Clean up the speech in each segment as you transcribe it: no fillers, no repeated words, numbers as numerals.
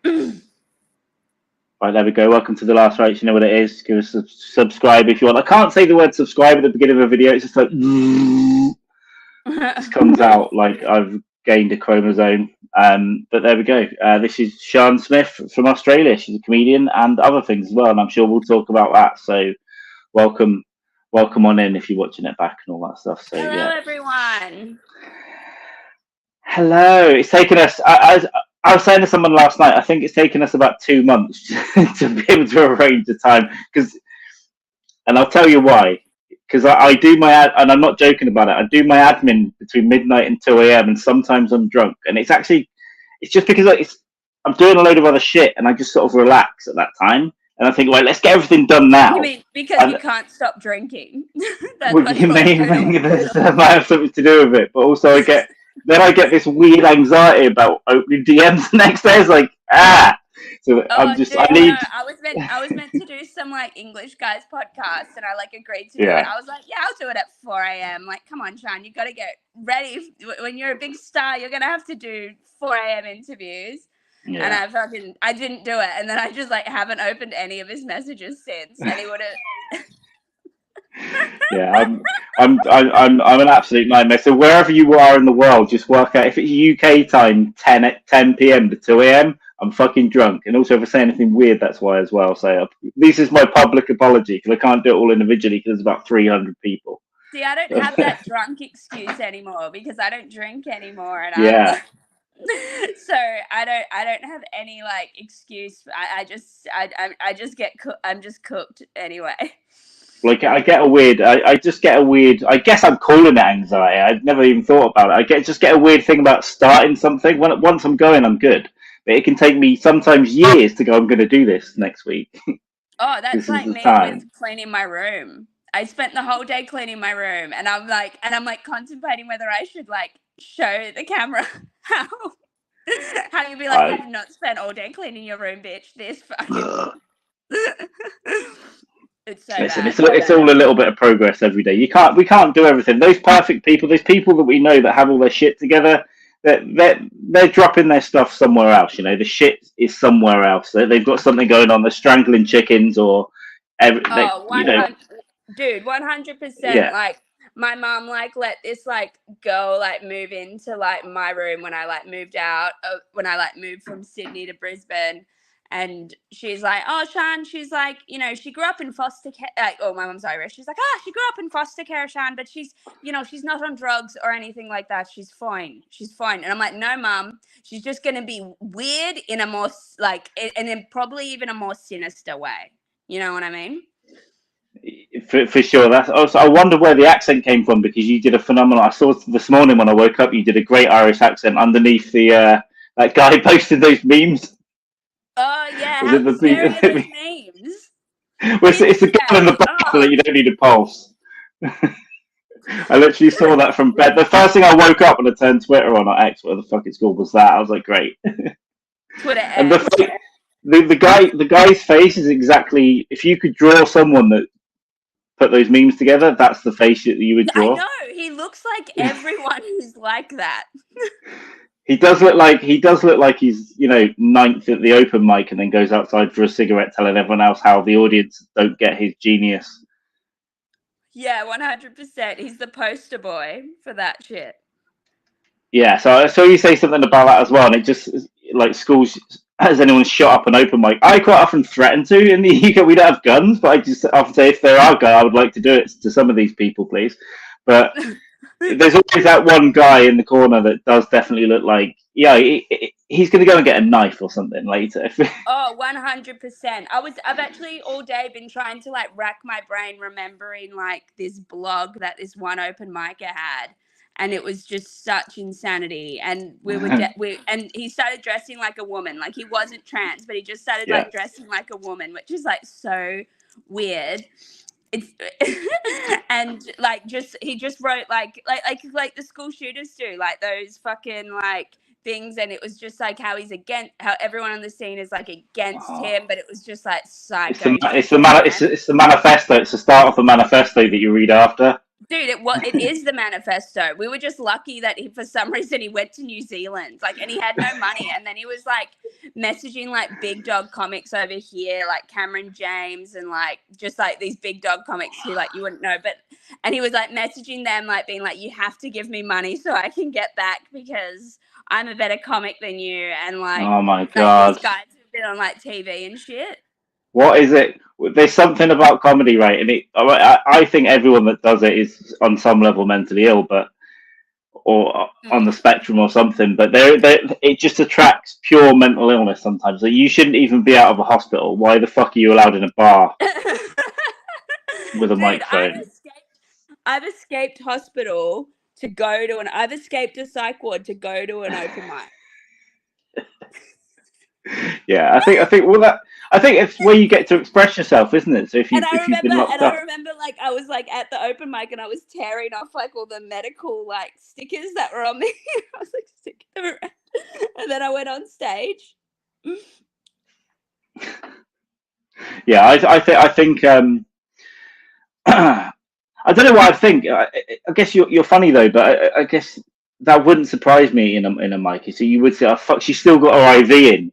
Right, there we go. Welcome to The Last Rites. You know what it is. Give us a subscribe if you want. I can't say the word subscribe at the beginning of a video. It's just like... It comes out like I've gained a chromosome. But there we go. This is Sian Smyth from Australia. She's a comedian and other things as well. And I'm sure we'll talk about that. So welcome on in if you're watching it back and all that stuff. So hello, everyone. Hello. It's taken us... I was saying to someone last night, I think it's taken us about 2 months to be able to arrange the time. And I'll tell you why. Because I do and I'm not joking about it, I do my admin between midnight and 2 a.m. and sometimes I'm drunk. And it's just because I'm doing a load of other shit and I just sort of relax at that time. And I think, well, let's get everything done now. You mean because you can't stop drinking? That might have something to do with it. But also I get this weird anxiety about opening DMs the next day. It's like, So I was meant to do some like English guys podcast, and I like agreed to do it. I was like, yeah, I'll do it at 4 a.m. Like, come on, Sean, you got to get ready. When you're a big star, you're gonna have to do 4 a.m. interviews. Yeah. And I didn't do it, and then I just like haven't opened any of his messages since. And he would have. Yeah, I'm an absolute nightmare. So wherever you are in the world, just work out if it's UK time 10 p.m. to 2 a.m. I'm fucking drunk. And also if I say anything weird, that's why as well. So this is my public apology because I can't do it all individually because there's about 300 people. See, I don't have that drunk excuse anymore because I don't drink anymore. And so I don't have any like excuse. I just get I'm just cooked anyway. Like I just get a weird. I guess I'm calling it anxiety. I'd never even thought about it. I just get a weird thing about starting something. Once I'm going, I'm good. But it can take me sometimes years to go. I'm going to do this next week. Oh, that's like me with cleaning my room. I spent the whole day cleaning my room, and I'm like contemplating whether I should like show the camera how you'd be like, you've not spent all day cleaning your room, bitch. This fucking. It's so Listen, bad. It's all a little bit of progress every day. We can't do everything. Those perfect people, those people that we know that have all their shit together, they're dropping their stuff somewhere else. You know, the shit is somewhere else. They've got something going on. They're strangling chickens or dude, 100%. Like my mom like let this like girl like move into like my room when I like moved out when I like moved from Sydney to Brisbane. And she's like, oh, Sean, she's like, you know, she grew up in foster care. My mom's Irish. She's like, she grew up in foster care, Sean, but she's, you know, she's not on drugs or anything like that. She's fine. She's fine. And I'm like, no, Mom, she's just going to be weird in a more, like, and then probably even a more sinister way. You know what I mean? For sure. That's also, I wonder where the accent came from because you did a phenomenal. I saw this morning when I woke up, you did a great Irish accent underneath the that guy posted those memes. Oh yeah, how scary are those names? Well, it's a gun in the back that you don't need a pulse. I literally saw that from bed. The first thing I woke up when I turned Twitter on or X, whatever the fuck it's called, was that. I was like, great. Twitter and the guy's face is exactly. If you could draw someone that put those memes together, that's the face that you would draw. I know. He looks like everyone who's like that. He does look like he's, you know, ninth at the open mic and then goes outside for a cigarette telling everyone else how the audience don't get his genius. Yeah, 100%. He's the poster boy for that shit. Yeah, so I saw you say something about that as well, and it just, like, schools, has anyone shot up an open mic? I quite often threaten to in the UK. We don't have guns, but I just often say if there are guns, I would like to do it to some of these people, please. But... There's always that one guy in the corner that does definitely look like, he's going to go and get a knife or something later. Oh, 100%. I've actually all day been trying to like rack my brain remembering like this blog that this one open micer had. And it was just such insanity. And and he started dressing like a woman. Like he wasn't trans, but he just started like dressing like a woman, which is like so weird. It's and like he just wrote like the school shooters do, like those fucking like things, and it was just like how everyone on the scene is like against him, but it was just like psycho. It's the manifesto. It's the start of the manifesto that you read after. Dude, it is the manifesto. We were just lucky that for some reason he went to New Zealand, like, and he had no money, and then he was like messaging like big dog comics over here, like Cameron James, and like just like these big dog comics who like you wouldn't know, and he was like messaging them, like being like, you have to give me money so I can get back because I'm a better comic than you, and like, oh my like god, these guys have been on like TV and shit. what is it? There's something about comedy, right? And I think everyone that does it is on some level mentally ill, or on the spectrum or something. But it just attracts pure mental illness sometimes. Like, you shouldn't even be out of a hospital. Why the fuck are you allowed in a bar with a microphone? I've escaped hospital to go to I've escaped a psych ward to go to an open mic. Yeah, I think I think it's where you get to express yourself, isn't it? So if you've been locked up, I remember like I was like at the open mic and I was tearing off like all the medical like stickers that were on me. I was like sticking them around, and then I went on stage. yeah, I think I don't know what I think. I guess you're funny though, but I guess that wouldn't surprise me in a Mikey. So you would say, "Oh fuck, she's still got her IV in."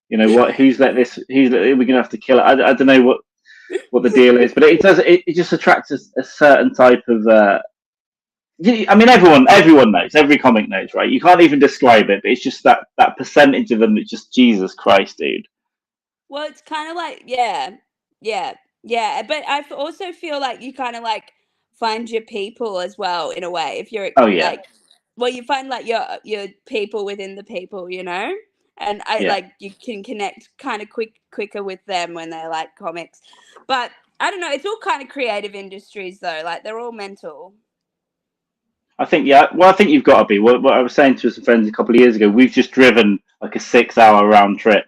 You know what? We're gonna have to kill it. I don't know what the deal is, but it does. It just attracts a certain type of. I mean, everyone knows. Every comic knows, right? You can't even describe it, but it's just that percentage of them that's just Jesus Christ, dude. Well, it's kind of like yeah. But I also feel like you kind of like find your people as well in a way. If you're like, well, you find like your people within the people, you know. And like you can connect kind of quicker with them when they're like comics. But I don't know. It's all kind of creative industries though. Like they're all mental. I think Well, I think you've got to be. What I was saying to some friends a couple of years ago, we've just driven like a 6-hour round trip,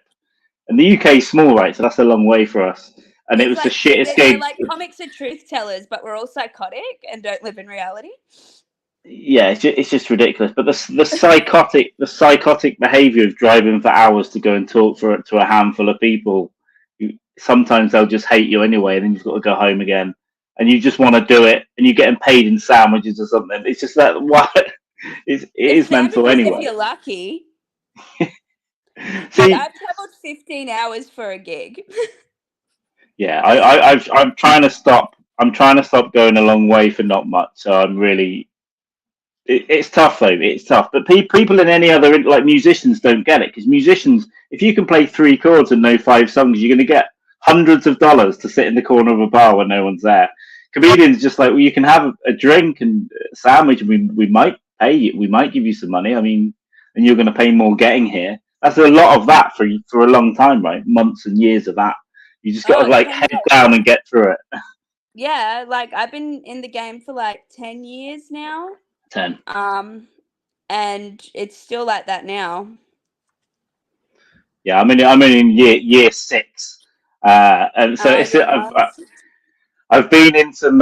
and the UK is small, right? So that's a long way for us. And it was like, the shittest game. Like comics are truth tellers, but we're all psychotic and don't live in reality. Yeah, it's just ridiculous. But the psychotic behaviour of driving for hours to go and talk to a handful of people, sometimes they'll just hate you anyway, and then you've got to go home again, and you just want to do it, and you're getting paid in sandwiches or something. It's just that it is mental anyway. If you're lucky. See, I've travelled 15 hours for a gig. Yeah, I'm trying to stop. I'm trying to stop going a long way for not much. So I'm really. It's tough though. It's tough, but people in any other like musicians don't get it, because musicians, if you can play 3 chords and know 5 songs, you're going to get hundreds of dollars to sit in the corner of a bar when no one's there. Comedians just like, well, you can have a drink and a sandwich, and we might pay you. We might give you some money. I mean, and you're going to pay more getting here. That's a lot of that for a long time, right? Months and years of that. You just got to like head down and get through it. Yeah, like I've been in the game for like 10 years now. 10. And it's still like that now. Yeah, I'm in year 6, and so I've been in some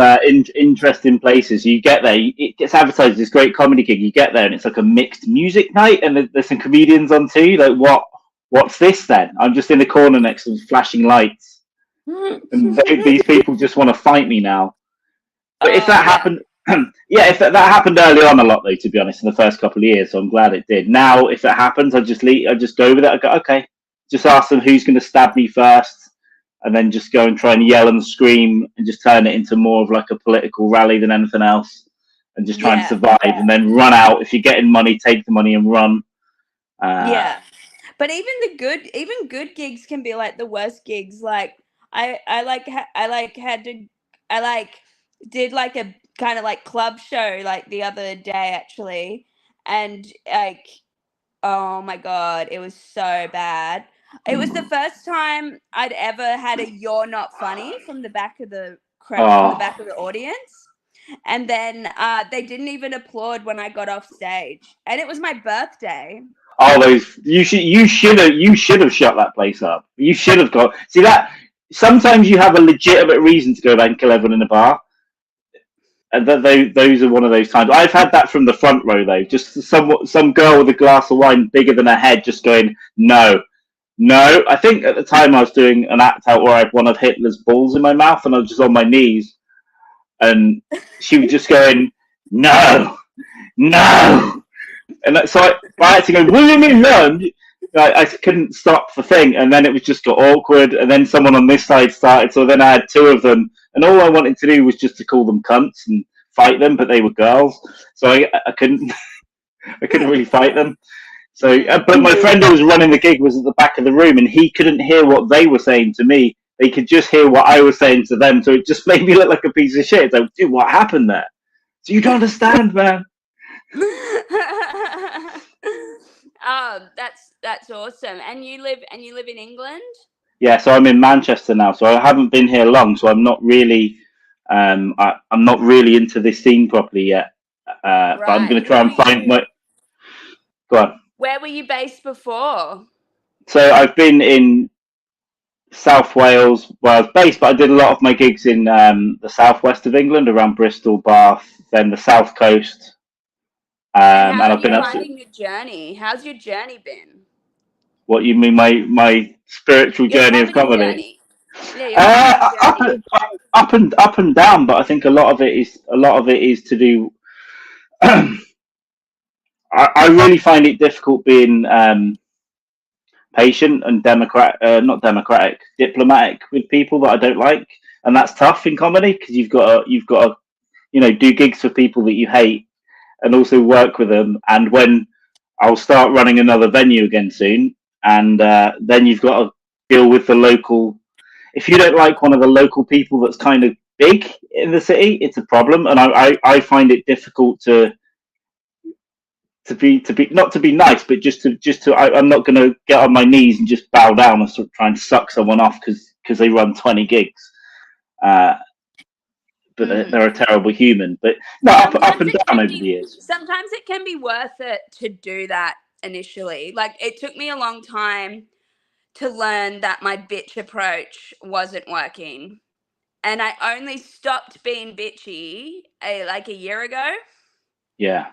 interesting places. You get there, it gets advertised as this great comedy gig. You get there, and it's like a mixed music night, and there's some comedians on too. Like, what's this then? I'm just in the corner next to flashing lights, and these people just want to fight me now. But if that happened. Yeah, if that happened early on a lot though, to be honest, in the first couple of years, so I'm glad it did. Now, if it happens, I just go with it. I go, okay, just ask them who's going to stab me first, and then just go and try and yell and scream, and just turn it into more of like a political rally than anything else, and just try and survive, and then run out. If you're getting money, take the money and run. But even good gigs can be like the worst gigs. Like I did like a kind of like club show like the other day actually, and like, oh my god, it was so bad. It was the first time I'd ever had a "you're not funny" from the back of the crowd, from the back of the audience, and then they didn't even applaud when I got off stage, and it was my birthday. Oh, you should have shut that place up. You should have got. See that sometimes you have a legitimate reason to go back and kill everyone in a bar. And those are one of those times. I've had that from the front row though. Just some girl with a glass of wine bigger than her head, just going no. I think at the time I was doing an act out where I had one of Hitler's balls in my mouth, and I was just on my knees. and she was just going, no, no. And so I had to go, what do you mean, no? I couldn't stop the thing, and then it was just got awkward, and then someone on this side started, so then I had two of them, and all I wanted to do was just to call them cunts and fight them, but they were girls, so I couldn't I couldn't really fight them. So, but my friend who was running the gig was at the back of the room, and he couldn't hear what they were saying to me. They could just hear what I was saying to them, so it just made me look like a piece of shit. It's like, dude, what happened there? So you don't understand, man. That's awesome. And you live in England? Yeah, so I'm in Manchester now. So I haven't been here long. So I'm not really, I'm not really into this scene properly yet. But I'm going to try and find my. Go on. Where were you based before? So I've been in South Wales, where I was based, but I did a lot of my gigs in the southwest of England, around Bristol, Bath, then the south coast. And I've been finding your journey. How's your journey been? What you mean, my spiritual journey of comedy? Journey. Yeah, up and down, but I think a lot of it is to do. I really find it difficult being patient and diplomatic with people that I don't like, and that's tough in comedy because you've got to do gigs for people that you hate and also work with them. And when I'll start running another venue again soon, and then you've got to deal with the local. If you don't like one of the local people that's kind of big in the city, it's a problem, and I find it difficult to be not to be nice, but just to I'm not going to get on my knees and just bow down and sort of try and suck someone off because they run 20 gigs. But they're a terrible human. But no, up and down over the years. Sometimes it can be worth it to do that initially. Like, it took me a long time to learn that my bitch approach wasn't working. And I only stopped being bitchy like a year ago. Yeah.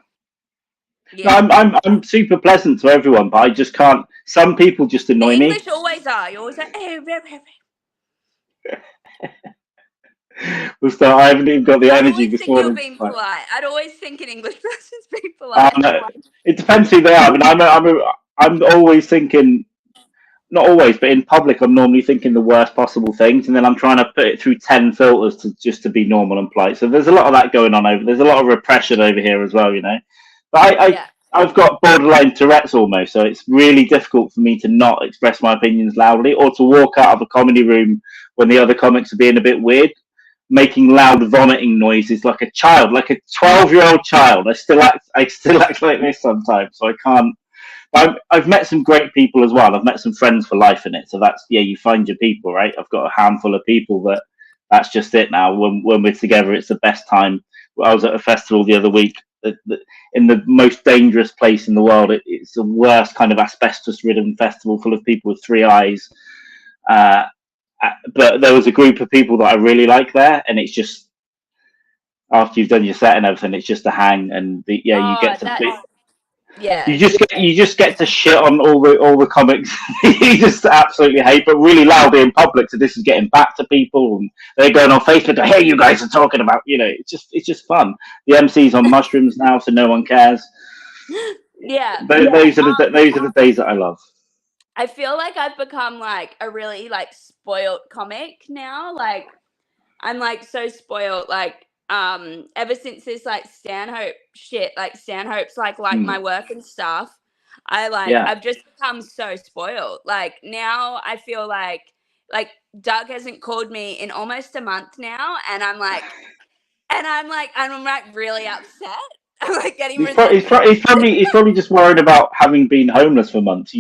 No, I'm super pleasant to everyone, but I just can't. Some people just annoy me. English always are. You always like, hey, I haven't even got the energy before. You're being polite. I'd always think an English person's being polite. No, it depends who they are. I mean, I'm always thinking, not always, but in public, I'm normally thinking the worst possible things, and then I'm trying to put it through 10 filters to be normal and polite. So there's a lot of that going on there's a lot of repression over here as well, But I've got borderline Tourette's almost, so it's really difficult for me to not express my opinions loudly or to walk out of a comedy room when the other comics are being a bit weird, making loud vomiting noises like a child, like a 12-year-old child. I still act like this sometimes, so I can't. I've met some great people as well. I've met some friends for life in it, so that's you find your people, right? I've got a handful of people that's just it now. When we're together, it's the best time. I was at a festival the other week. In the most dangerous place in the world. It's the worst kind of asbestos-ridden festival full of people with three eyes. But there was a group of people that I really like there, and it's just after you've done your set and everything, it's just a hang, and you get to you just get to shit on all the comics you just absolutely hate, but really loudly in public. So this is getting back to people, and they're going on Facebook to, hey, you guys are talking about, it's just fun. The MC's on mushrooms now, so no one cares. Yeah, those are the days that I love. I feel like I've become like a really like spoiled comic now. Like, I'm like so spoiled. Like, ever since this like Stanhope shit, like Stanhope's like my work and stuff, I've just become so spoiled. Like, now I feel like Doug hasn't called me in almost a month now, and I'm like really upset. I'm like getting he's probably just worried about having been homeless for months.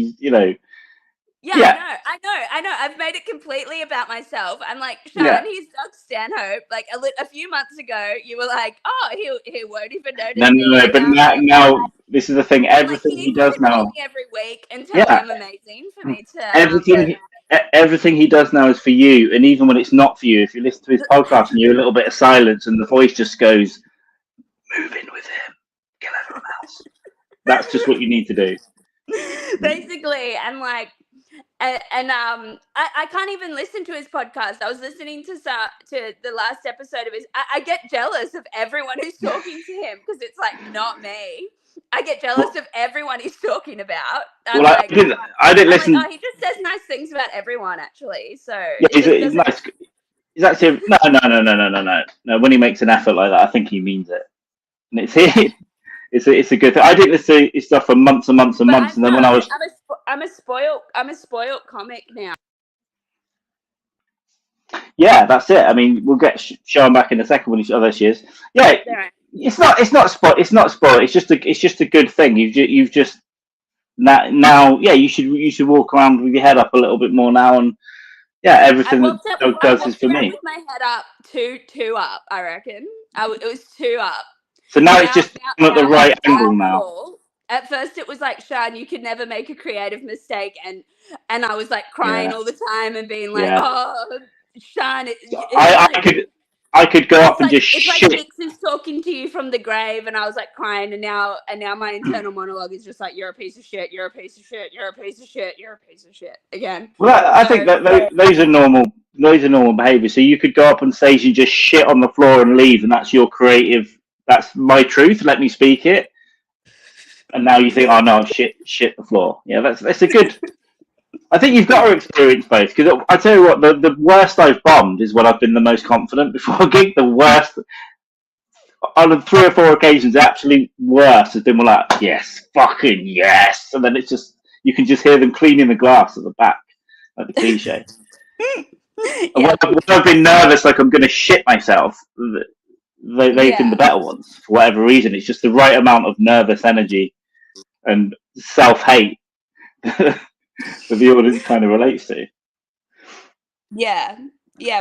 Yeah, I know. I've made it completely about myself. I'm like, Sean, he's Doug Stanhope. Like a few months ago, you were like, oh, he won't even notice me. No, but now this is the thing. Everything he does now. Every week and tell me I'm amazing for me to. Everything he does now is for you, and even when it's not for you, if you listen to his podcast and you hear a little bit of silence and the voice just goes, move in with him, kill everyone else. That's just what you need to do. Basically, and like. I can't even listen to his podcast. I was listening to the last episode of his. I get jealous of everyone who's talking to him because it's like not me. I get jealous of everyone he's talking about. Well, I didn't listen. Like, oh, he just says nice things about everyone, actually. So yeah, he's nice. He's actually no. When he makes an effort like that, I think he means it, and it's a good thing. I didn't listen to his stuff for months and months and months, and then when I'm a spoiled comic now. Yeah, that's it. I mean, we'll get Sean back in a second when she is. Yeah, it's not spoiled. It's just a good thing. You've just now. Yeah, you should walk around with your head up a little bit more now, and yeah, everything that Doug does is for me. With my head up, two up. I reckon. It was 2 up. So now it's just at the right angle now. At first, it was like, Sean, you could never make a creative mistake, and I was like crying all the time and being like, oh. Sean, I could go up and just it's shit. like Dix is talking to you from the grave, and I was like crying, and now my internal monologue is just like, you're a piece of shit, you're a piece of shit, you're a piece of shit, you're a piece of shit again. Well, I think that those are normal. Those are normal behaviour. So you could go up on stage and just shit on the floor and leave, and that's your creative. That's my truth. Let me speak it. And now you think, oh no, shit the floor. Yeah, that's a good. I think you've got to experience both, because I tell you what, the worst I've bombed is when I've been the most confident before a gig. The worst, on 3 or 4 occasions, the absolute worst has been like, yes, fucking yes, and then it's just, you can just hear them cleaning the glass at the back, like the cliche. When I've been nervous, like I'm going to shit myself, they've been the better ones for whatever reason. It's just the right amount of nervous energy and self-hate that the audience kind of relates to. Yeah.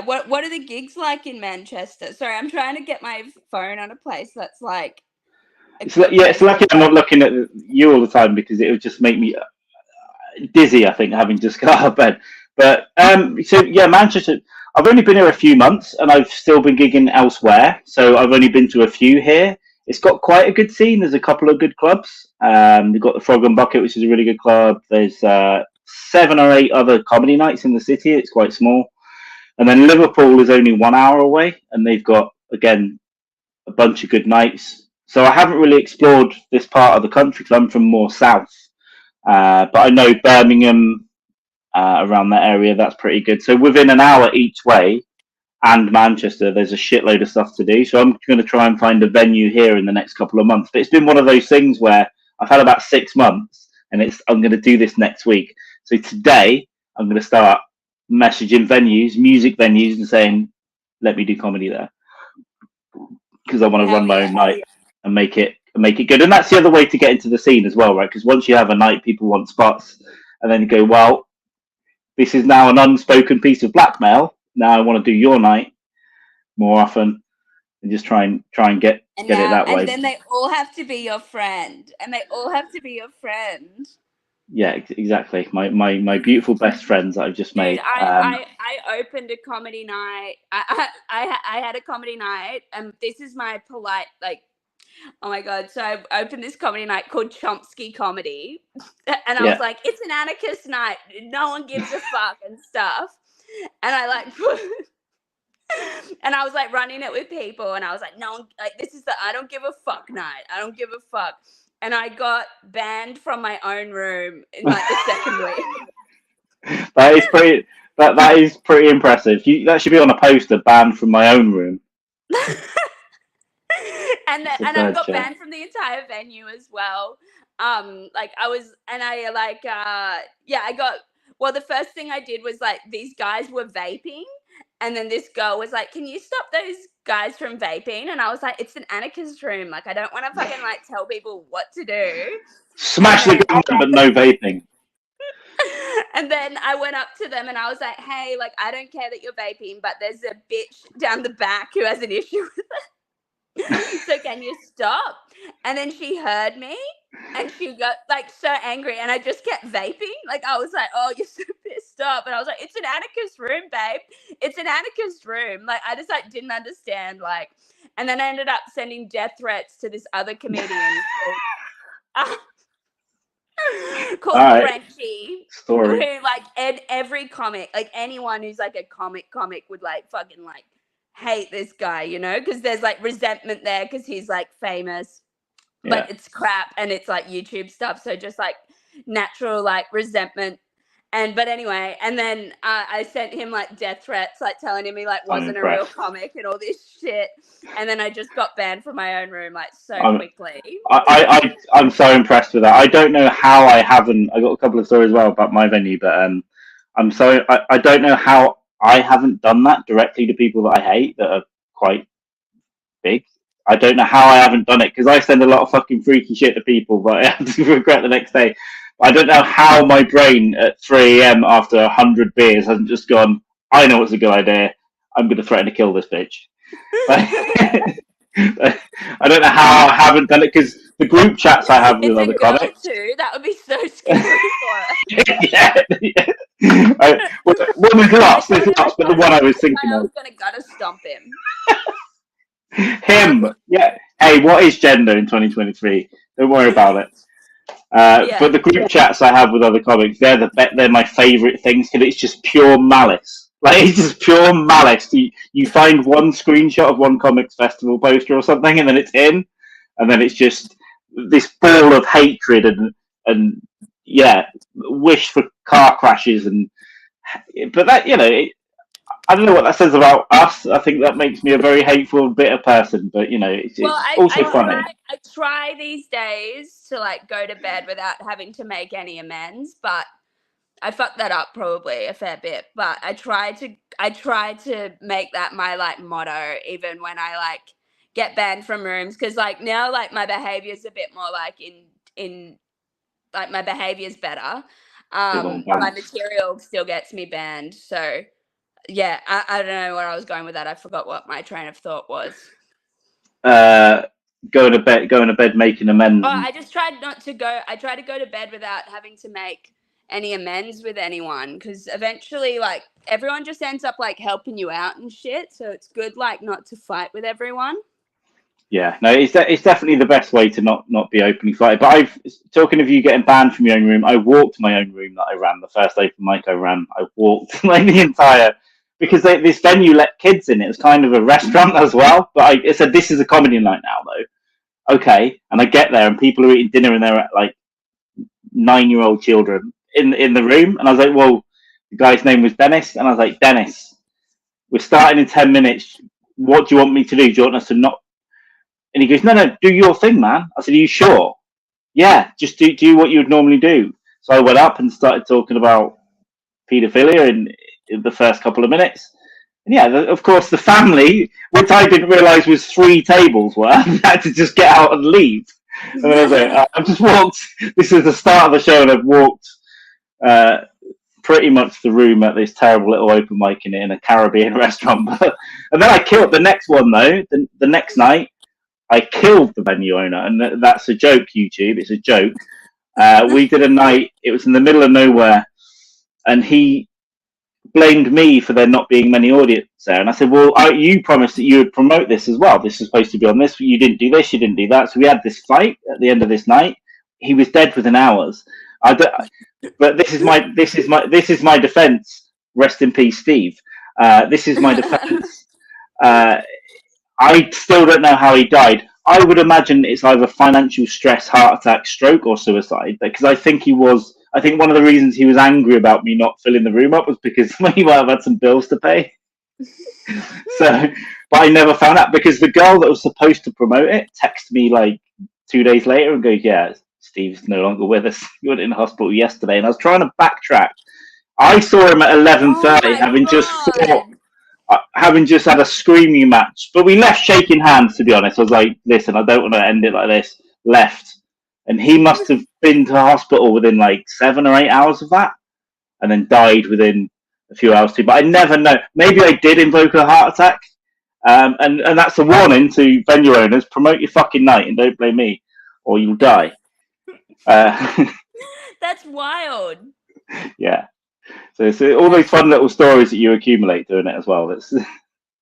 What are the gigs like in Manchester? Sorry, I'm trying to get my phone on a place that's like. It's lucky I'm not looking at you all the time, because it would just make me dizzy, I think, having just got out of bed. But so yeah, Manchester. I've only been here a few months, and I've still been gigging elsewhere. So I've only been to a few here. It's got quite a good scene. There's a couple of good clubs. We've got the Frog and Bucket, which is a really good club. There's 7 or 8 other comedy nights in the city. It's quite small. And then Liverpool is only 1 hour away, and they've got, again, a bunch of good nights. So I haven't really explored this part of the country, because I'm from more south. But I know Birmingham, around that area, that's pretty good. So within an hour each way, and Manchester, there's a shitload of stuff to do. So I'm going to try and find a venue here in the next couple of months. But it's been one of those things where I've had about 6 months, and I'm going to do this next week. So today I'm going to start messaging venues, music venues, and saying, let me do comedy there, because I want to run my own night and make it good. And that's the other way to get into the scene as well, right? Because once you have a night, people want spots, and then you go, well, this is now an unspoken piece of blackmail. Now I want to do your night more often, and just try and get it that way. And then they all have to be your friend. Yeah, exactly. My beautiful best friends that I've just made. I opened a comedy night. I had a comedy night, and this is my polite, like, oh my God. So I opened this comedy night called Chomsky Comedy, and I was like, it's an anarchist night. No one gives a fuck and stuff. And I like, and I was like running it with people, and I was like, no, like, this is the I don't give a fuck night. I don't give a fuck. And I got banned from my own room in like the second week. That is pretty impressive. That should be on a poster, banned from my own room. And I got banned from the entire venue as well. The first thing I did was, like, these guys were vaping, and then this girl was like, can you stop those guys from vaping? And I was like, it's an anarchist room. Like, I don't want to fucking, like, tell people what to do. Smash the gun, but no vaping. And then I went up to them and I was like, hey, like, I don't care that you're vaping, but there's a bitch down the back who has an issue with it. So can you stop? And then she heard me, and she got, like, so angry, and I just kept vaping. Like, I was like, oh, you're so pissed off. And I was like, it's an anarchist room, babe. It's an anarchist room. Like, I just, like, didn't understand, like. And then I ended up sending death threats to this other comedian. called All right. Frenchie. Story. Who like every comic, like anyone who's like a comic would like fucking like hate this guy, you know, because there's like resentment there because he's like famous, but Yeah. it's crap and it's like YouTube stuff, so just like natural like resentment. But anyway, and then I sent him like death threats, like telling him he like I'm wasn't a real impressed. comic and all this shit. And then I just got banned from my own room like so I'm, quickly. I'm so impressed with that. I don't know how I haven't. I got a couple of stories as well about my venue, but I don't know how I haven't done that directly to people that I hate that are quite big. I don't know how I haven't done it because I send a lot of fucking freaky shit to people, but I have to regret the next day. I don't know how my brain at 3 a.m. after 100 beers hasn't just gone, I know it's a good idea. I'm going to threaten to kill this bitch. I don't know how I haven't done it because the group chats I have with It's a other girl comics. too. That would be so scary for her. Yeah. One was lost, but the one I was thinking I of. was gonna gutter stomp him. Him. Yeah. Hey, what is gender in 2023? Don't worry about it. But the group chats I have with other comics, they're my favourite things because it's just pure malice. Like it's just pure malice. You find one screenshot of one comics festival poster or something, and then it's in, and then it's just this ball of hatred and yeah, wish for car crashes but that I don't know what that says about us. I think that makes me a very hateful, bitter person. But it's also funny. I try these days to like go to bed without having to make any amends, but I fucked that up probably a fair bit. But I try to make that my like motto, even when I like get banned from rooms, because like now like my behavior is a bit more like in like my behavior is better. My material still gets me banned, so. Yeah, I don't know where I was going with that. I forgot what my train of thought was. Going to bed, making amends. I just tried not to go. I tried to go to bed without having to make any amends with anyone, because eventually, like, everyone just ends up like helping you out and shit. So it's good, like, not to fight with everyone. Yeah, no, it's definitely the best way to not be openly fighted. But talking of you getting banned from your own room, I walked my own room that I ran the first open mic I ran. I walked like the entire. Because this venue let kids in. It was kind of a restaurant as well. But I said, this is a comedy night now, though. Okay. And I get there and people are eating dinner and they're like 9-year-old children in the room. And I was like, well, the guy's name was Dennis. And I was like, Dennis, we're starting in 10 minutes. What do you want me to do? Do you want us to not? And he goes, no, do your thing, man. I said, are you sure? Yeah, just do what you would normally do. So I went up and started talking about paedophilia in the first couple of minutes. And yeah, of course, the family, which I didn't realise was 3 tables worth, had to just get out and leave. And then I was like, I've just walked, this is the start of the show, and I've walked pretty much the room at this terrible little open mic in a Caribbean restaurant. And then I killed the next one, though, the next night. I killed the venue owner, and that's a joke, YouTube. It's a joke. We did a night, it was in the middle of nowhere, and he blamed me for there not being many audience there. And I said, well, you promised that you would promote this as well. This is supposed to be on this. You didn't do this. You didn't do that. So we had this fight at the end of this night. He was dead within hours. But this is my defense. Rest in peace, Steve. This is my defense. I still don't know how he died. I would imagine it's either financial stress, heart attack, stroke, or suicide. Because I think one of the reasons he was angry about me not filling the room up was because he might have had some bills to pay. But I never found out because the girl that was supposed to promote it texted me like 2 days later and goes, yeah, Steve's no longer with us. He went in the hospital yesterday. And I was trying to backtrack. I saw him at 11:30 having just had a screaming match. But we left shaking hands, to be honest. I was like, listen, I don't want to end it like this. Left. And he must have been to hospital within like 7 or 8 hours of that, and then died within a few hours too. But I never know. Maybe I did invoke a heart attack. And that's a warning to venue owners: promote your fucking night and don't blame me, or you'll die. That's wild. Yeah. So all those fun little stories that you accumulate doing it as well.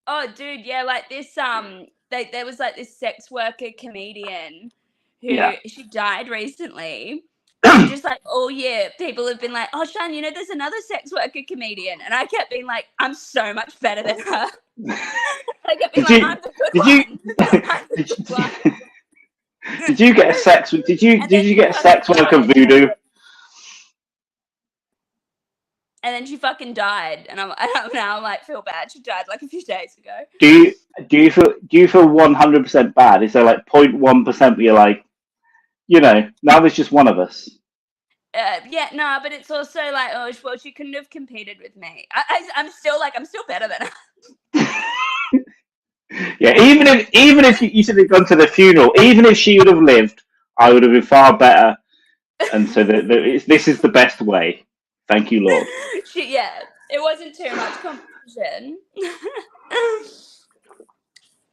Oh, dude, yeah, like this. There was like this sex worker comedian who she died recently, And just like all year, people have been like, "Oh, Sian, there's another sex worker comedian," and I kept being like, "I'm so much better than her." I kept being like, "I'm the good one." I'm the good one. Did you get a sex? Did you get a sex worker voodoo? And then she fucking died, and I'm now like feel bad. She died like a few days ago. Do you feel 100% bad? Is there like 0.1% where you're like, now there's just one of us? Yeah, no, but it's also like, oh, well, she couldn't have competed with me. I'm still better than her. Yeah, even if you should have gone to the funeral, even if she would have lived, I would have been far better. And so this is the best way. Thank you, Lord. It wasn't too much competition.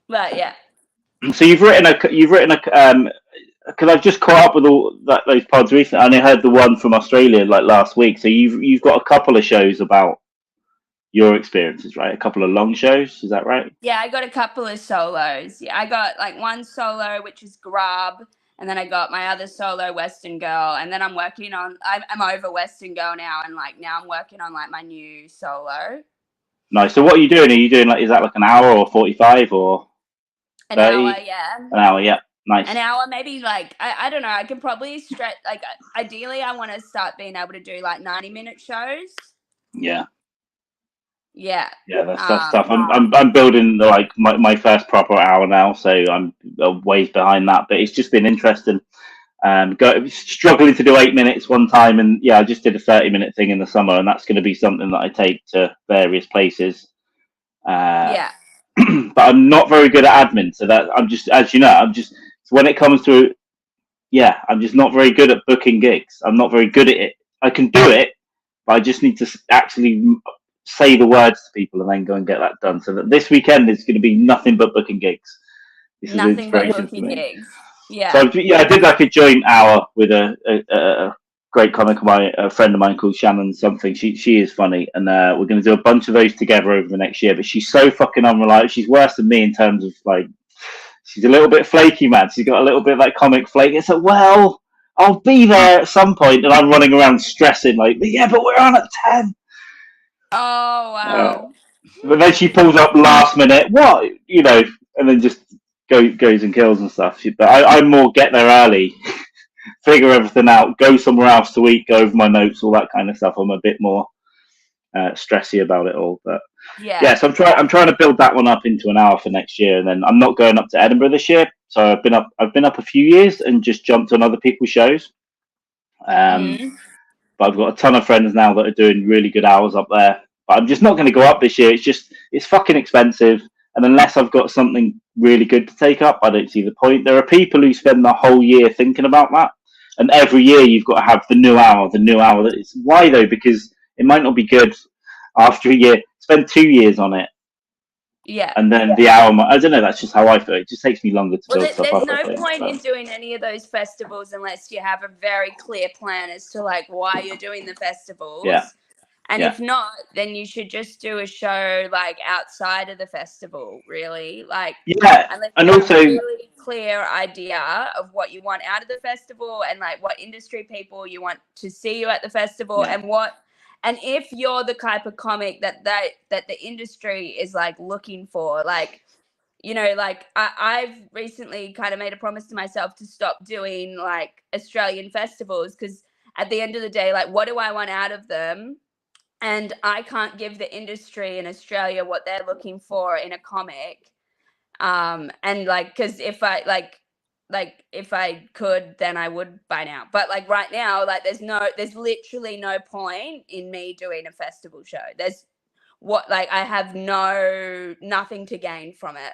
But yeah. So you've written a because I've just caught up with all those pods recently. I only heard the one from Australia like last week. So you've got a couple of shows about your experiences, right? A couple of long shows, is that right? Yeah, I got a couple of solos. Yeah, I got like one solo which is Grub, and then I got my other solo Western Girl, and then I'm working on I'm over Western Girl now, and like now I'm working on like my new solo. Nice. So what are you doing? Are you doing like, is that like an hour or 45 or 30? An hour, yeah. An hour, yeah. Nice. An hour, maybe like, I don't know. I can probably stretch, like, ideally I want to start being able to do like 90-minute shows. Yeah. Yeah. Yeah, that's tough. I'm building like my first proper hour now, so I'm a ways behind that. But it's just been interesting. Struggling to do 8 minutes one time, and yeah, I just did a 30-minute thing in the summer, and that's going to be something that I take to various places. Yeah. But I'm not very good at admin, so that I'm just, as you know, when it comes to, yeah, I'm just not very good at booking gigs. I'm not very good at it. I can do it, but I just need to actually say the words to people and then go and get that done. So that this weekend is going to be nothing but booking gigs. This nothing but booking gigs. Yeah. So I did like a joint hour with a great comic of mine, a friend of mine called Shannon something. She is funny, and we're going to do a bunch of those together over the next year. But she's so fucking unreliable. She's worse than me in terms of like, she's a little bit flaky, man. She's got a little bit like comic flake. It's like, well, I'll be there at some point, and I'm running around stressing like, yeah, but we're on at 10. Oh wow. But then she pulls up last minute, what, and then just goes and kills and stuff. But I'm more get there early, figure everything out, go somewhere else to eat, go over my notes, all that kind of stuff. I'm a bit more stressy about it all. But yeah, so I'm trying to build that one up into an hour for next year, and then I'm not going up to Edinburgh this year. So I've been up a few years and just jumped on other people's shows. But I've got a ton of friends now that are doing really good hours up there. But I'm just not going to go up this year. It's fucking expensive. And unless I've got something really good to take up, I don't see the point. There are people who spend the whole year thinking about that. And every year you've got to have the new hour. Why though? Because it might not be good after a year. Spend 2 years on it. Yeah. And then the hour, I don't know, that's just how I feel. It just takes me longer to build stuff up. There's no point in doing any of those festivals unless you have a very clear plan as to like why you're doing the festivals. Yeah. And if not, then you should just do a show like outside of the festival, really. Like, unless you have a really clear idea of what you want out of the festival and like what industry people you want to see you at the festival and if you're the type of comic that the industry is like looking for, like, like I've recently kind of made a promise to myself to stop doing like Australian festivals because at the end of the day, like, what do I want out of them? And I can't give the industry in Australia what they're looking for in a comic. And like, because if I could, then I would by now. But like right now, like there's literally no point in me doing a festival show. I have nothing to gain from it.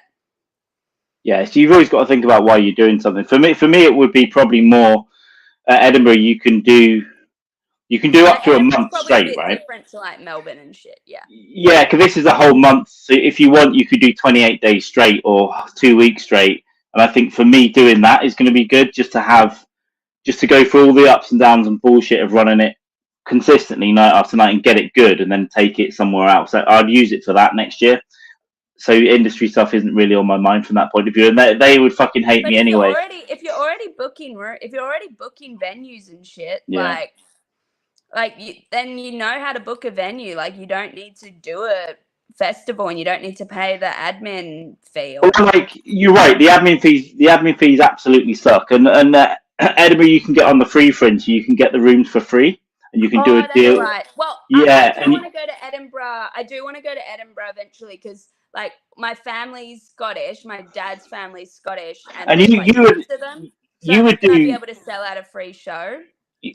Yeah, so you've always got to think about why you're doing something. For me, it would be probably more Edinburgh. You can do up to a month straight, right? Different to like Melbourne and shit, yeah. Yeah, because this is a whole month. So if you want, you could do 28 days straight or 2 weeks straight. And I think for me, doing that is going to be good just to go through all the ups and downs and bullshit of running it consistently night after night and get it good and then take it somewhere else. I'd use it for that next year. so industry stuff isn't really on my mind from that point of view, and they would fucking hate But me anyway. if you're already booking venues and shit, Yeah. then you know how to book a venue. Like, you don't need to do a festival, and you don't need to pay the admin fee. Well, like, you're right. The admin fees absolutely suck. And Edinburgh, you can get on the free fringe. You can get the rooms for free, and you can do a deal. That's right. Well, Yeah, I do want to go to Edinburgh. I do want to go to Edinburgh eventually, because like my family's Scottish, my dad's family's Scottish, and you would to them. So you would I might be do able to sell out a free show.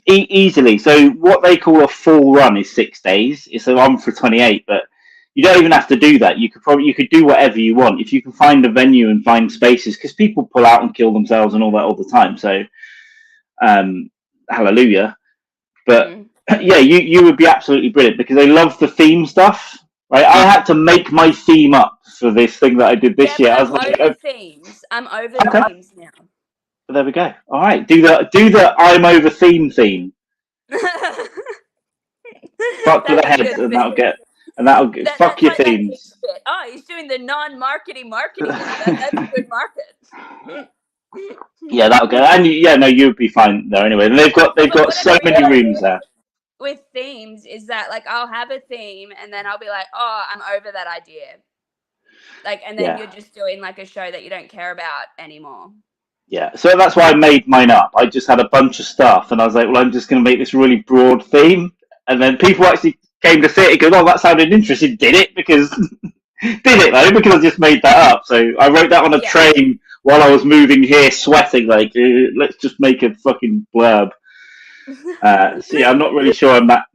easily. So what they call a full run is 6 days. It's a run for 28, but you don't even have to do that. You could do whatever you want if you can find a venue and find spaces, because people pull out and kill themselves and all that all the time. So, hallelujah. But yeah, you would be absolutely brilliant, because I love the theme stuff. Right, I had to make my theme up for this thing that I did this year. I was over themes. I'm over themes now. But there we go. All right, do the I'm over theme. Fuck with the heads, and that'll get fuck your themes. Oh, he's doing the non-marketing marketing. That's a good market. Yeah, that'll go. And you'd be fine there anyway. And they've got so many rooms there. With themes is that, like, I'll have a theme and then I'll be like, oh, I'm over that idea. Like, and then you're just doing like a show that you don't care about anymore. Yeah, so that's why I made mine up. I just had a bunch of stuff, and I was like, well, I'm just going to make this really broad theme. And then people actually came to see it and go, oh, that sounded interesting. Did it? Because I just made that up. So I wrote that on a train while I was moving here, sweating, like, let's just make a fucking blurb. So yeah, I'm not really sure on that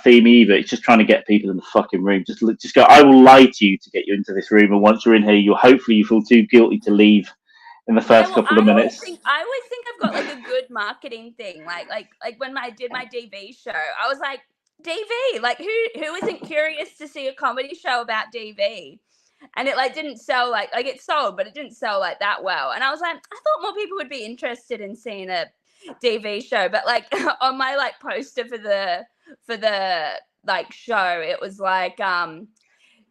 theme either. It's just trying to get people in the fucking room. Just go, I will lie to you to get you into this room, and once you're in here, you feel too guilty to leave in the first couple of minutes. I always think I've got like a good marketing thing. Like when I did my DV show, I was like, DV, like who isn't curious to see a comedy show about DV? And it like didn't sell like it sold, but it didn't sell like that well. And I was like, I thought more people would be interested in seeing a DV show. But like on my like poster for the like show, it was like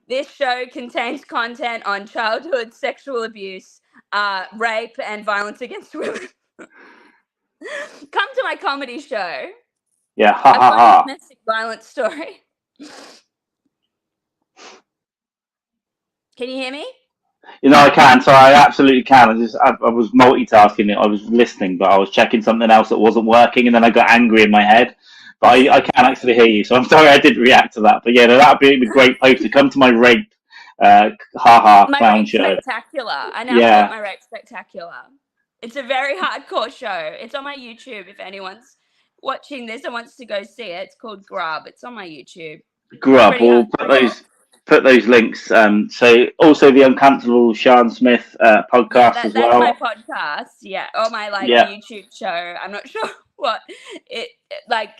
this show contains content on childhood sexual abuse, rape, and violence against women. Come to my comedy show. Yeah, ha ha ha. Domestic violence story. Can you hear me? I can. So I absolutely can. I was multitasking it. I was listening, but I was checking something else that wasn't working, and then I got angry in my head. But I can actually hear you, so I'm sorry I didn't react to that. But yeah, that would be a great post to come to my rape, clown show. Spectacular. I now call it my rape spectacular. It's a very hardcore show. It's on my YouTube. If anyone's watching this and wants to go see it, it's called Grub. It's on my YouTube. Grub. We'll put those links. So also the Uncancellable Sian Smyth podcast as well. That's my podcast. Yeah, or my YouTube show. I'm not sure what it like.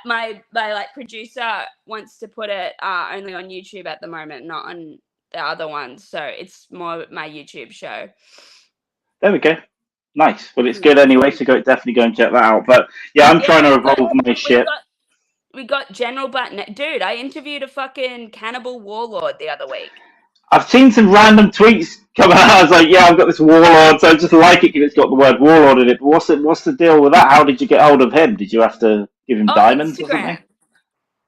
My like producer wants to put it only on YouTube at the moment, not on the other ones. So it's more my YouTube show. There we go. Nice. Well, it's good anyway, so definitely go and check that out. But yeah, I'm trying to evolve my shit. We got General Button. Dude, I interviewed a fucking cannibal warlord the other week. I've seen some random tweets come out. I was like, yeah, I've got this warlord, so I just like it because it's got the word warlord in it. But what's the deal with that? How did you get hold of him? Did you have to give him diamonds or something?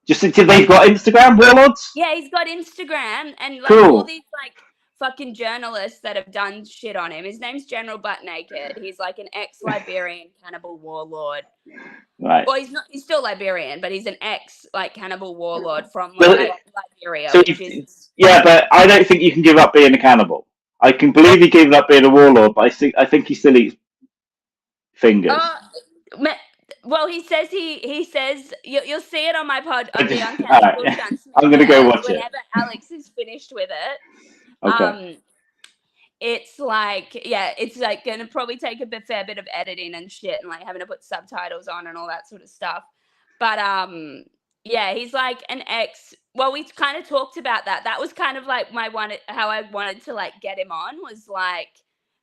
They've got Instagram, warlords? Yeah, he's got Instagram, and like all these like fucking journalists that have done shit on him. His name's General Butt Naked. He's like an ex-Liberian cannibal warlord. Right. Well, he's still Liberian, but he's an ex cannibal warlord from Liberia. So but I don't think you can give up being a cannibal. I can believe he gave up being a warlord, but I think he still eats fingers. Well, he says you'll see it on my pod on the Uncancellable. Right. I'm gonna go watch it whenever Alex is finished with it. Okay. It's like it's like gonna probably take a fair bit of editing and shit, and like having to put subtitles on and all that sort of stuff. But he's like an ex. Well, we kind of talked about that. That was kind of like how I wanted to like get him on, was like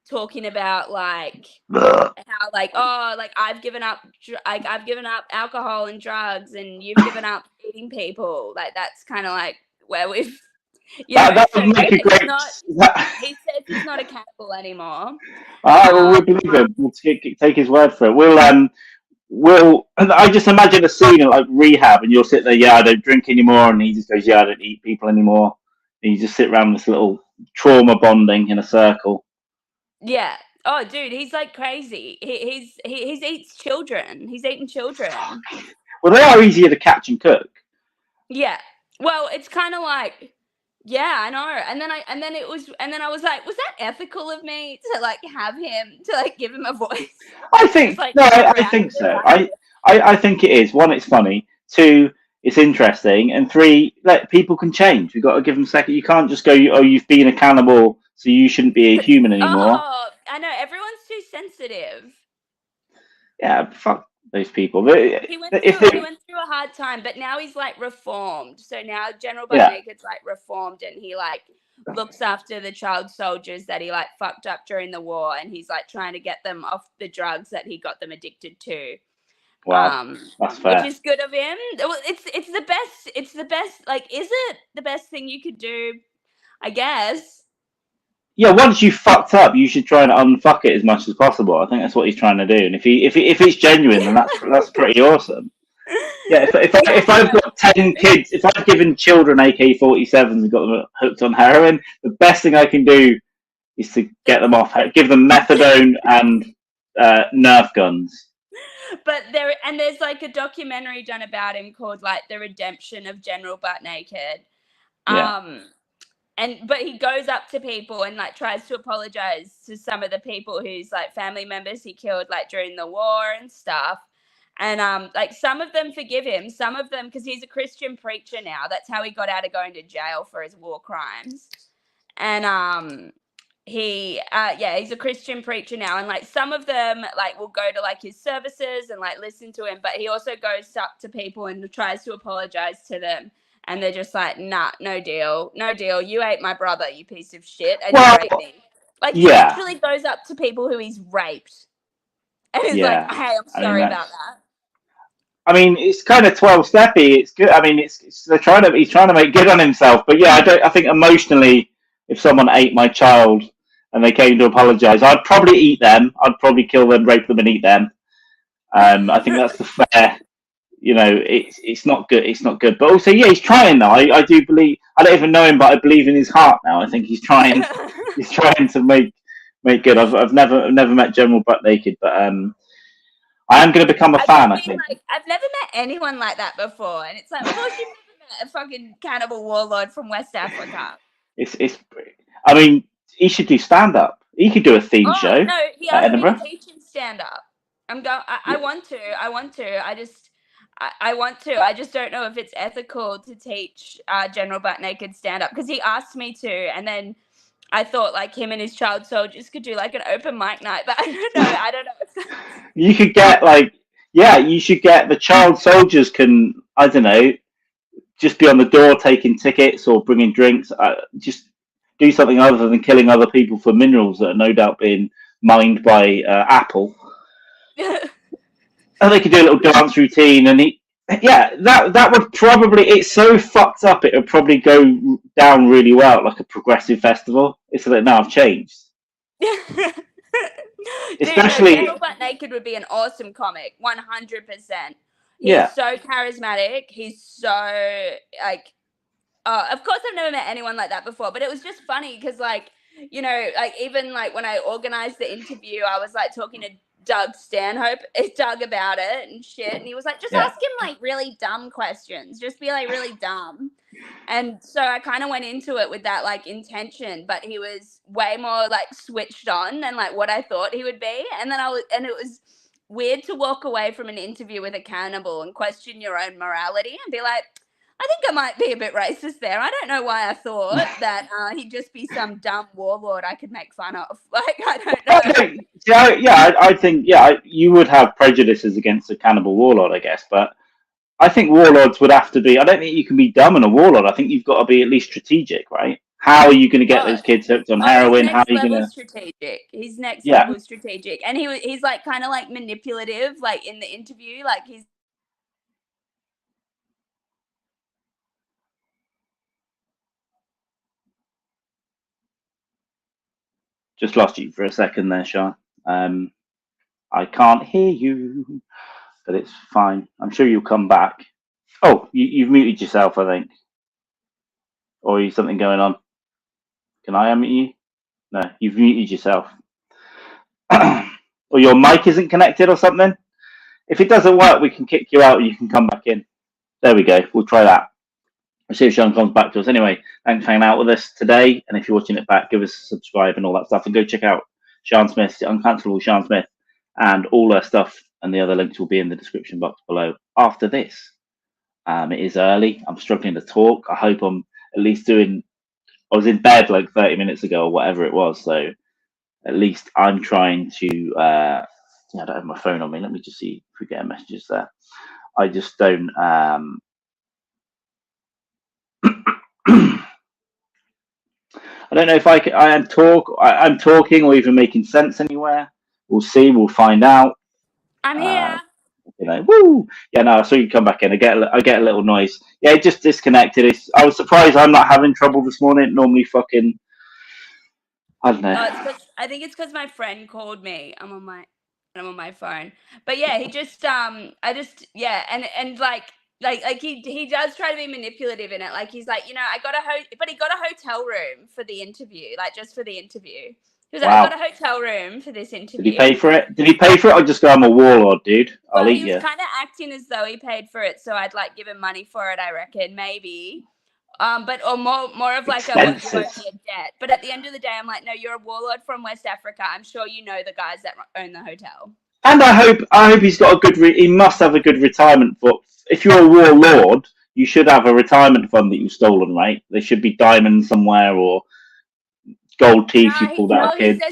talking about like how like I've given up alcohol and drugs, and you've given up eating people. Like that's kind of like where we've Yeah, That so would make a he's great. not. That, He says he's not a cannibal anymore. all right, well, we'll believe him. We'll take his word for it. We'll. I just imagine a scene at like rehab, and you'll sit there. Yeah, I don't drink anymore, and he just goes, yeah, I don't eat people anymore. And you just sit around this little trauma bonding in a circle. Yeah. Oh, dude, he's like crazy. He's eats children. He's eating children. Well, they are easier to catch and cook. Yeah. Well, it's kind of like, yeah, I know. And then I was like, was that ethical of me to like have him to like give him a voice? I think Like, no, I around think the so. time. I think it is. One, it's funny. Two, it's interesting. And three, like people can change. We've got to give them a second. You can't just go, oh, you've been a cannibal, so you shouldn't be a human anymore. Oh, I know. Everyone's too sensitive. Yeah, fuck those people. But He went if through they, a hard time, but now he's like reformed. So now General Butt yeah, Naked's like reformed, and he like looks after the child soldiers that he like fucked up during the war, and he's like trying to get them off the drugs that he got them addicted to. wow, that's Which fair. is good of him. Well, it's the best. It's the best. Like, is it the best thing you could do? I guess. Yeah, once you fucked up, you should try and unfuck it as much as possible. I think that's what he's trying to do. And if it's genuine, then that's pretty awesome. Yeah, if I've got 10 kids, if I've given children AK-47s and got them hooked on heroin, the best thing I can do is to get them off, give them methadone and Nerf guns. But there's like a documentary done about him called like The Redemption of General Butt Naked. Yeah. But he goes up to people and like tries to apologize to some of the people whose like family members he killed like during the war and stuff. And like some of them forgive him, some of them because he's a Christian preacher now. That's how he got out of going to jail for his war crimes. And he's a Christian preacher now, and like some of them like will go to like his services and like listen to him, but he also goes up to people and tries to apologize to them. And they're just like, nah, no deal. You ate my brother, you piece of shit, and you raped me. Like, he yeah, literally goes up to people who he's raped. And he's yeah. like, hey, I'm sorry about that. I mean, it's kind of 12-steppy. It's good. I mean, he's trying to make good on himself. But yeah, I think emotionally, if someone ate my child and they came to apologise, I'd probably eat them. I'd probably kill them, rape them, and eat them. I think that's the fair. It's not good. It's not good. But also, yeah, he's trying now. I do believe. I don't even know him, but I believe in his heart now. I think he's trying. He's trying to make good. I've never met General Butt Naked, but I am going to become a fan. I think. Like, I've never met anyone like that before, and it's like, of course you've never met a fucking cannibal warlord from West Africa. It's. I mean, he should do stand up. He could do a theme show. No, he at asked me Edinburgh. to teach him stand up. I want to. I want to. I just don't know if it's ethical to teach General Butt Naked stand up because he asked me to, and then I thought like him and his child soldiers could do like an open mic night, but I don't know. You could get you should get the child soldiers can, I don't know, just be on the door taking tickets or bringing drinks. Just do something other than killing other people for minerals that are no doubt being mined by Apple. And they could do a little dance routine, and that would probably. It's so fucked up. It would probably go down really well, like a progressive festival. It's like, no, I've changed. Especially, General Butt Naked would be an awesome comic, 100%. He's so charismatic. He's so like. Of course, I've never met anyone like that before, but it was just funny because, like, like even like when I organized the interview, I was like talking to Doug Stanhope, Doug about it and shit, and he was like, just ask him like really dumb questions, just be like really dumb. And so I kind of went into it with that like intention, but he was way more like switched on than like what I thought he would be. And then it was weird to walk away from an interview with a cannibal and question your own morality and be like, I think I might be a bit racist there. I don't know why I thought that he'd just be some dumb warlord I could make fun of. Like, I don't know. I think you would have prejudices against a cannibal warlord, I guess, but I think warlords would have to be. I don't think you can be dumb in a warlord. I think you've got to be at least strategic, right? How are you going to get those kids hooked on heroin? How are you going to? Strategic. He's next level strategic, and he's like kind of like manipulative, like in the interview, like he's. Just lost you for a second there, Sean. I can't hear you, but it's fine. I'm sure you'll come back. Oh, you've muted yourself, I think. Or is something going on? Can I unmute you? No, you've muted yourself. Or your mic isn't connected or something. If it doesn't work, we can kick you out and you can come back in. There we go. We'll try that. We'll see if Sean comes back to us. Anyway, thanks for hanging out with us today. And if you're watching it back, give us a subscribe and all that stuff. And go check out Sian Smyth, Uncancellable Sian Smyth, and all her stuff. And the other links will be in the description box below after this. It is early. I'm struggling to talk. I hope I'm at least doing... I was in bed like 30 minutes ago or whatever it was. So at least I'm trying to... I don't have my phone on me. Let me just see if we get messages there. I just don't... I don't know if I'm talking or even making sense anywhere. We'll see. We'll find out. I'm here. Woo! Yeah, no, I saw you come back in. I get a little noise. Yeah, it just disconnected. I was surprised I'm not having trouble this morning. Normally, fucking, I don't know. I think it's because my friend called me. I'm on my phone. But yeah, he just and he does try to be manipulative in it. Like he's like, I got but he got a hotel room for the interview, like just for the interview. He was like, I got a hotel room for this interview. Did he pay for it? I just go, I'm a warlord, dude. I'll eat you. He was kind of acting as though he paid for it, so I'd like give him money for it, I reckon, maybe. Or more of like you won't be a debt. But at the end of the day, I'm like, no, you're a warlord from West Africa. I'm sure you know the guys that own the hotel. And I hope he's got a good. He must have a good retirement fund. If you're a warlord, you should have a retirement fund that you've stolen, right? There should be diamonds somewhere or gold teeth you pulled out of kids.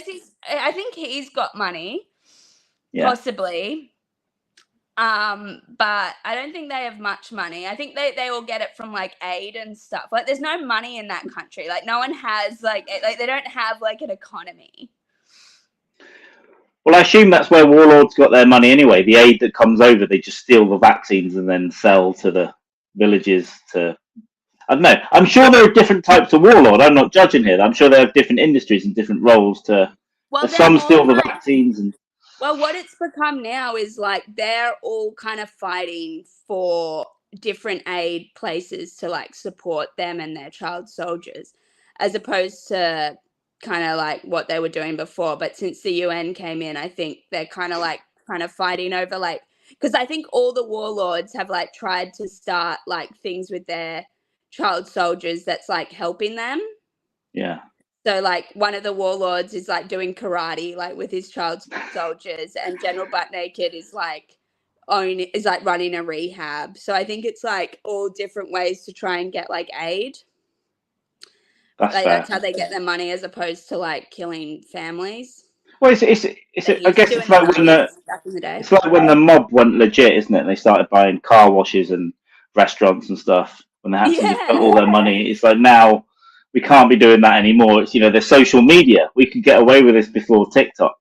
I think he's got money, possibly. But I don't think they have much money. I think they all get it from like aid and stuff. Like there's no money in that country. Like no one has like they don't have like an economy. Well, I assume that's where warlords got their money anyway. The aid that comes over, they just steal the vaccines and then sell to the villages to... I don't know. I'm sure there are different types of warlord. I'm not judging here. I'm sure they have different industries and different roles to... Well, some steal the vaccines and... Well, what it's become now is like they're all kind of fighting for different aid places to like support them and their child soldiers, as opposed to kind of like what they were doing before. But since the UN came in, I think they're kind of fighting over like, because I think all the warlords have like tried to start like things with their child soldiers that's like helping them. Yeah. So like one of the warlords is like doing karate like with his child soldiers, and General Butt Naked is like running a rehab. So I think it's like all different ways to try and get like aid. That's how they get their money, as opposed to like killing families. Well, I guess it's like when the mob went legit, isn't it? They started buying car washes and restaurants and stuff when they had to just put all their money. It's like now we can't be doing that anymore. It's there's social media. We could get away with this before TikTok.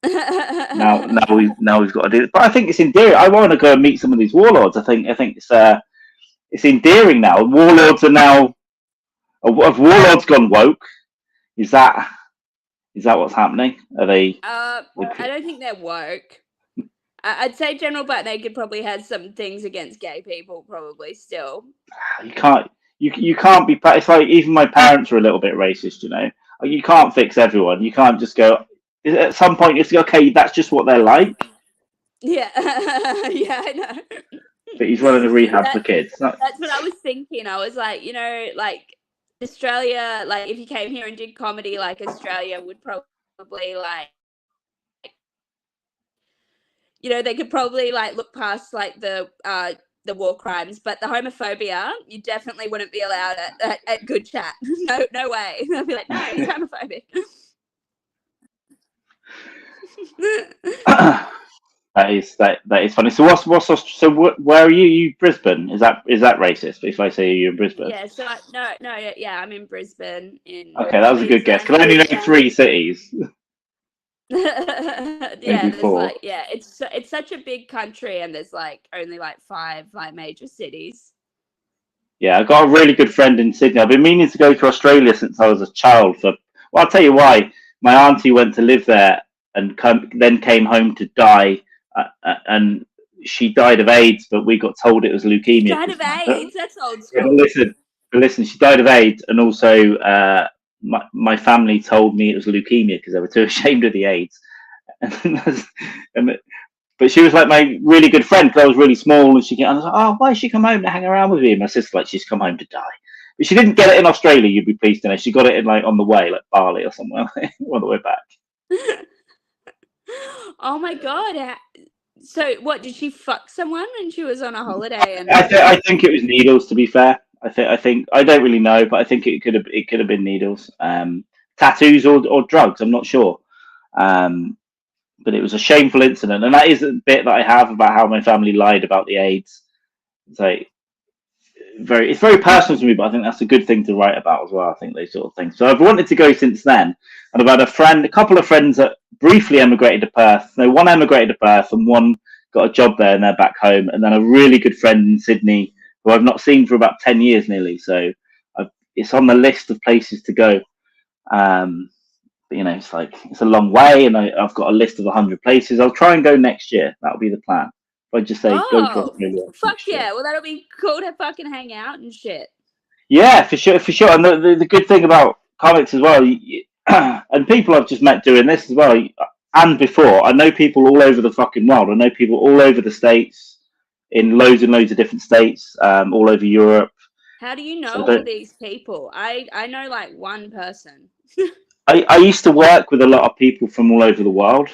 now we've got to do it. But I think it's endearing. I want to go and meet some of these warlords. I think it's endearing now. Warlords are now. Have warlords gone woke? Is that what's happening? Are they? I don't think they're woke. I'd say General Butt Naked probably has some things against gay people. Probably still. You can't be. It's like even my parents are a little bit racist. You can't fix everyone. You can't just go. At some point, you have to go. Okay, that's just what they're like. Yeah, yeah, I know. But he's running a rehab for kids. That's what I was thinking. I was like, like Australia, like if you came here and did comedy, like Australia would probably like, they could probably like look past like the war crimes, but the homophobia, you definitely wouldn't be allowed at Good Chat. No way. They'll be like, no, he's homophobic. That is funny. So where are you? You Brisbane? Is that racist? If I say you're in Brisbane? Yeah. So I'm in Brisbane. Okay, that was a good guess. Because I only know 3 cities. It's such a big country, and there's like only like 5 like major cities. Yeah, I've got a really good friend in Sydney. I've been meaning to go to Australia since I was a child. I'll tell you why. my auntie went to live there and then came home to die, and she died of AIDS, but we got told it was leukemia. Died of AIDS. That's old Yeah, school. but listen, she died of AIDS, and also my family told me it was leukemia because they were too ashamed of the AIDS. But she was like my really good friend because I was really small, and I was like, oh, why did she come home to hang around with me? And my sister, like, she's come home to die. But she didn't get it in Australia, you'd be pleased to know. She got it in like on the way, like Bali or somewhere, on the way back. Oh my god! So what? Did she fuck someone when she was on a holiday? And I think it was needles. To be fair, I think I don't really know, but I think it could have been needles, tattoos or drugs. I'm not sure. But it was a shameful incident, and that is a bit that I have about how my family lied about the AIDS. It's like it's very personal to me, but I think that's a good thing to write about as well. I think those sort of things. So I've wanted to go since then, and I've had a couple of friends that briefly emigrated to Perth. No, one emigrated to Perth, and one got a job there, and they're back home. And then a really good friend in Sydney, who I've not seen for about 10 years nearly. So it's on the list of places to go. But it's a long way, and I've got a list of 100 places. I'll try and go next year. That'll be the plan. If I just say go to Australia. Fuck yeah! Well, that'll be cool to fucking hang out and shit. Yeah, for sure. And the good thing about comics as well, and people I've just met doing this as well, and before, I know people all over the fucking world. I know people all over the States, in loads and loads of different states, all over Europe. How do you know all these people? I know like one person. I used to work with a lot of people from all over the world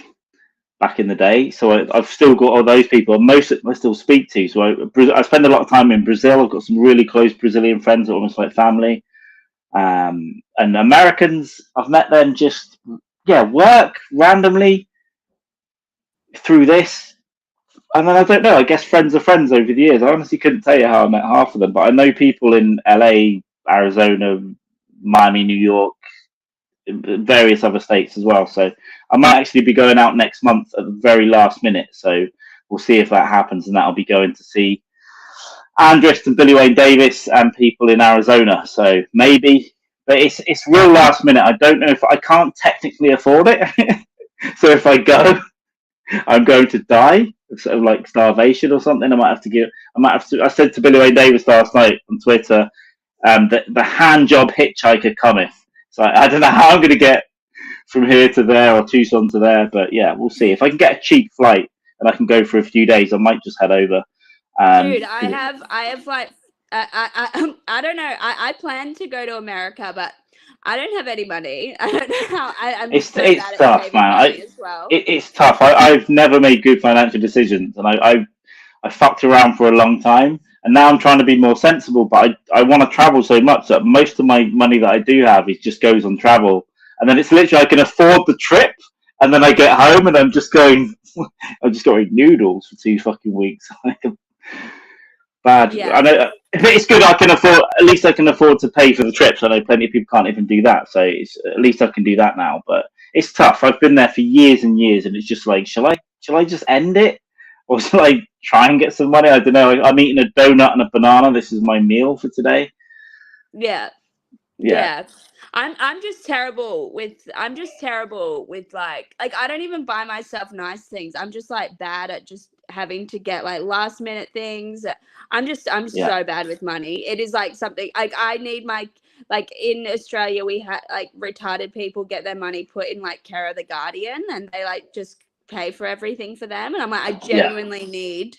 back in the day, so I've still got all those people. Most I still speak to. So I spend a lot of time in Brazil. I've got some really close Brazilian friends, almost like family. And Americans, I've met them just work randomly through this. And then I don't know. I guess friends are friends over the years. I honestly couldn't tell you how I met half of them, but I know people in LA, Arizona, Miami, New York, various other states as well. So I might actually be going out next month at the very last minute. So we'll see if that happens, and that'll be going to see Andrist and Billy Wayne Davis and people in Arizona. So maybe, but it's real last minute. I don't know if I can't technically afford it. So if I go, I'm going to die, sort of like starvation or something. I said to Billy Wayne Davis last night on Twitter, the hand job hitchhiker cometh. So I don't know how I'm going to get from here to there or Tucson to there, but yeah, we'll see. If I can get a cheap flight and I can go for a few days, I might just head over. Dude, I have like, I don't know. I plan to go to America, but I don't have any money. I don't know how. It's tough, man. It's tough. I've never made good financial decisions, and I fucked around for a long time. And now I'm trying to be more sensible, but I want to travel so much that most of my money that I do have just goes on travel. And then it's literally I can afford the trip, and then I get home and I'm just going noodles for 2 fucking weeks. Bad. Yeah. I know, but it's good. At least I can afford to pay for the trips. I know plenty of people can't even do that, so at least I can do that now. But it's tough. I've been there for years and years, and it's just like, shall I just end it? Or shall I try and get some money? I don't know. I'm eating a donut and a banana. This is my meal for today. Yeah. I'm just terrible with like I don't even buy myself nice things. I'm just like bad at just having to get like last minute things. I'm so bad with money. It is like something like I need my like in Australia we had like retarded people get their money put in like Care of the Guardian, and they like just pay for everything for them, and I'm like I genuinely need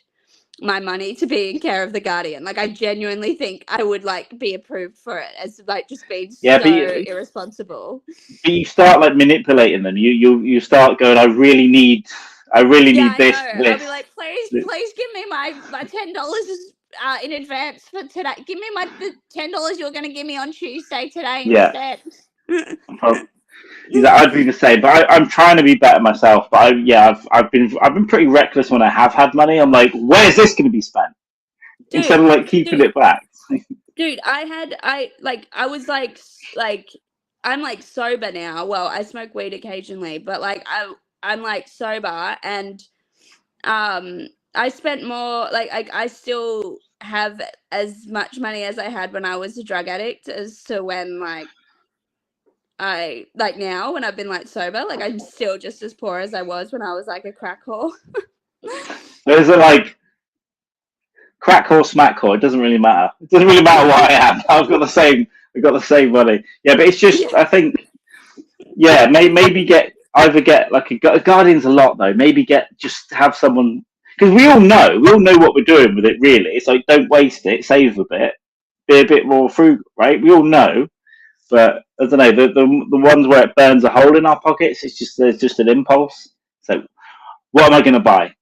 my money to be in Care of the Guardian. Like I genuinely think I would like be approved for it as like just being so irresponsible. But you start like manipulating them. You start going, I really need this. I'll be like, please give me my $10 in advance for today. Give me the $10 you're going to give me on Tuesday today instead. I'd be the same, but I'm trying to be better myself. But I've been pretty reckless when I have had money. I'm like, where's this going to be spent? Instead of like keeping it back. Dude, I was like I'm like sober now. Well, I smoke weed occasionally, but like I'm like sober, and I spent more like I still have as much money as I had when I was a drug addict as to when like I like now when I've been like sober, like I'm still just as poor as I was when I was like a crack whore. There's a like crack whore, smack whore. It doesn't really matter. It doesn't really matter what I am. I've got the same. I've got the same money. Yeah, but it's just I think maybe get like a guardian's a lot though. Maybe just have someone because we all know what we're doing with it. Really, it's like don't waste it. Save a bit. Be a bit more frugal, right? We all know. But I don't know the ones where it burns a hole in our pockets. There's just an impulse. So what am I going to buy?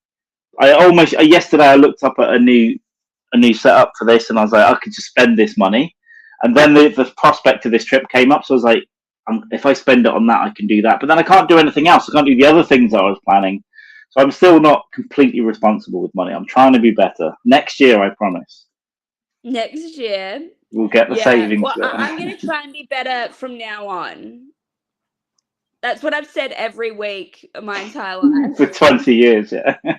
Yesterday I looked up at a new setup for this, and I was like, I could just spend this money. And then the prospect of this trip came up, so I was like, if I spend it on that, I can do that. But then I can't do anything else. I can't do the other things that I was planning. So I'm still not completely responsible with money. I'm trying to be better. Next year, I promise. Next year. We'll get the savings. Well, I'm going to try and be better from now on. That's what I've said every week my entire life. For 20 years, yeah. Yeah,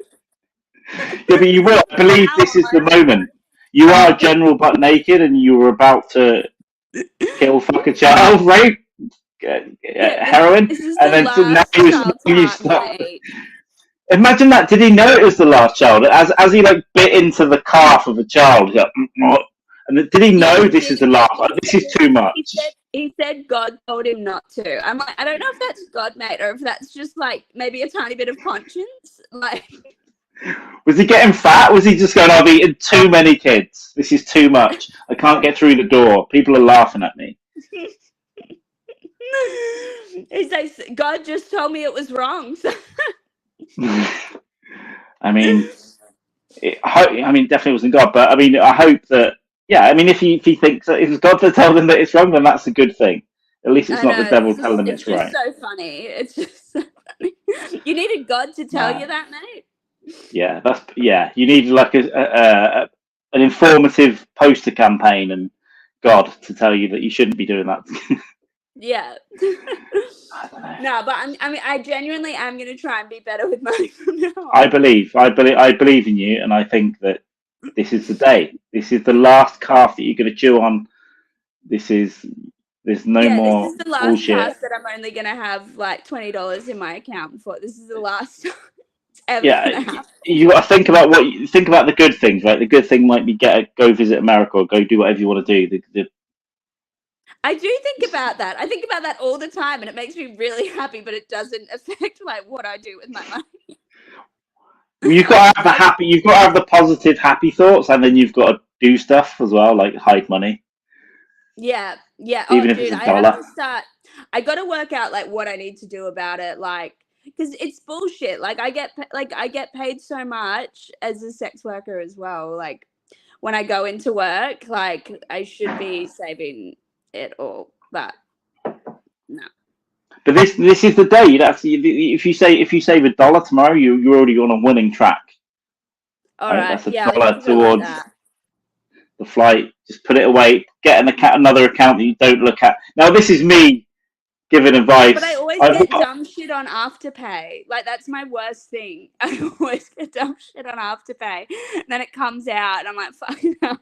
but you will. I believe this is the moment. You are general butt naked and you were about to fuck a child, rape, heroin, and then now you stop. Imagine that. Did he know it was the last child? As he like bit into the calf of a child, and did he know this is the last? This is too much. He said God told him not to. I'm like, I don't know if that's God, mate, or if that's just like maybe a tiny bit of conscience. Like, was he getting fat? Was he just going, I've eaten too many kids. This is too much. I can't get through the door. People are laughing at me. He's like, God just told me it was wrong. I mean, definitely wasn't God, but I mean, I hope that. Yeah, I mean, if he thinks that it's God to tell them that it's wrong, then that's a good thing. At least it's not the devil telling them it's right. It's just so funny. It's just so funny. You needed God to tell you that, mate. Yeah, you need like an informative poster campaign and God to tell you that you shouldn't be doing that. Yeah. No, but I genuinely am going to try and be better with money from now on. I believe in you, and I think that this is the day. This is the last calf that you're going to chew on. There's no more this is the last bullshit. calf that I'm only going to have like $20 in my account for. This is the last time it's ever going to happen. You got to think about the good things, right? The good thing might be go visit America or go do whatever you want to do. I do think about that. I think about that all the time, and it makes me really happy. But it doesn't affect like what I do with my money. You've got to have the positive, happy thoughts, and then you've got to do stuff as well, like hide money. Yeah. Even if it's $1. I have to start. I got to work out like what I need to do about it, like because it's bullshit. Like I get paid so much as a sex worker as well. Like when I go into work, like I should be saving it all, but no. But this is the day. You'd have to, if you save $1 tomorrow, you're already on a winning track. All right. That's $1 towards the flight. Just put it away. Get another account that you don't look at. Now this is me giving advice. But I always get dumb shit on Afterpay. Like that's my worst thing. I always get dumb shit on Afterpay, and then it comes out, and I'm like, fuck no.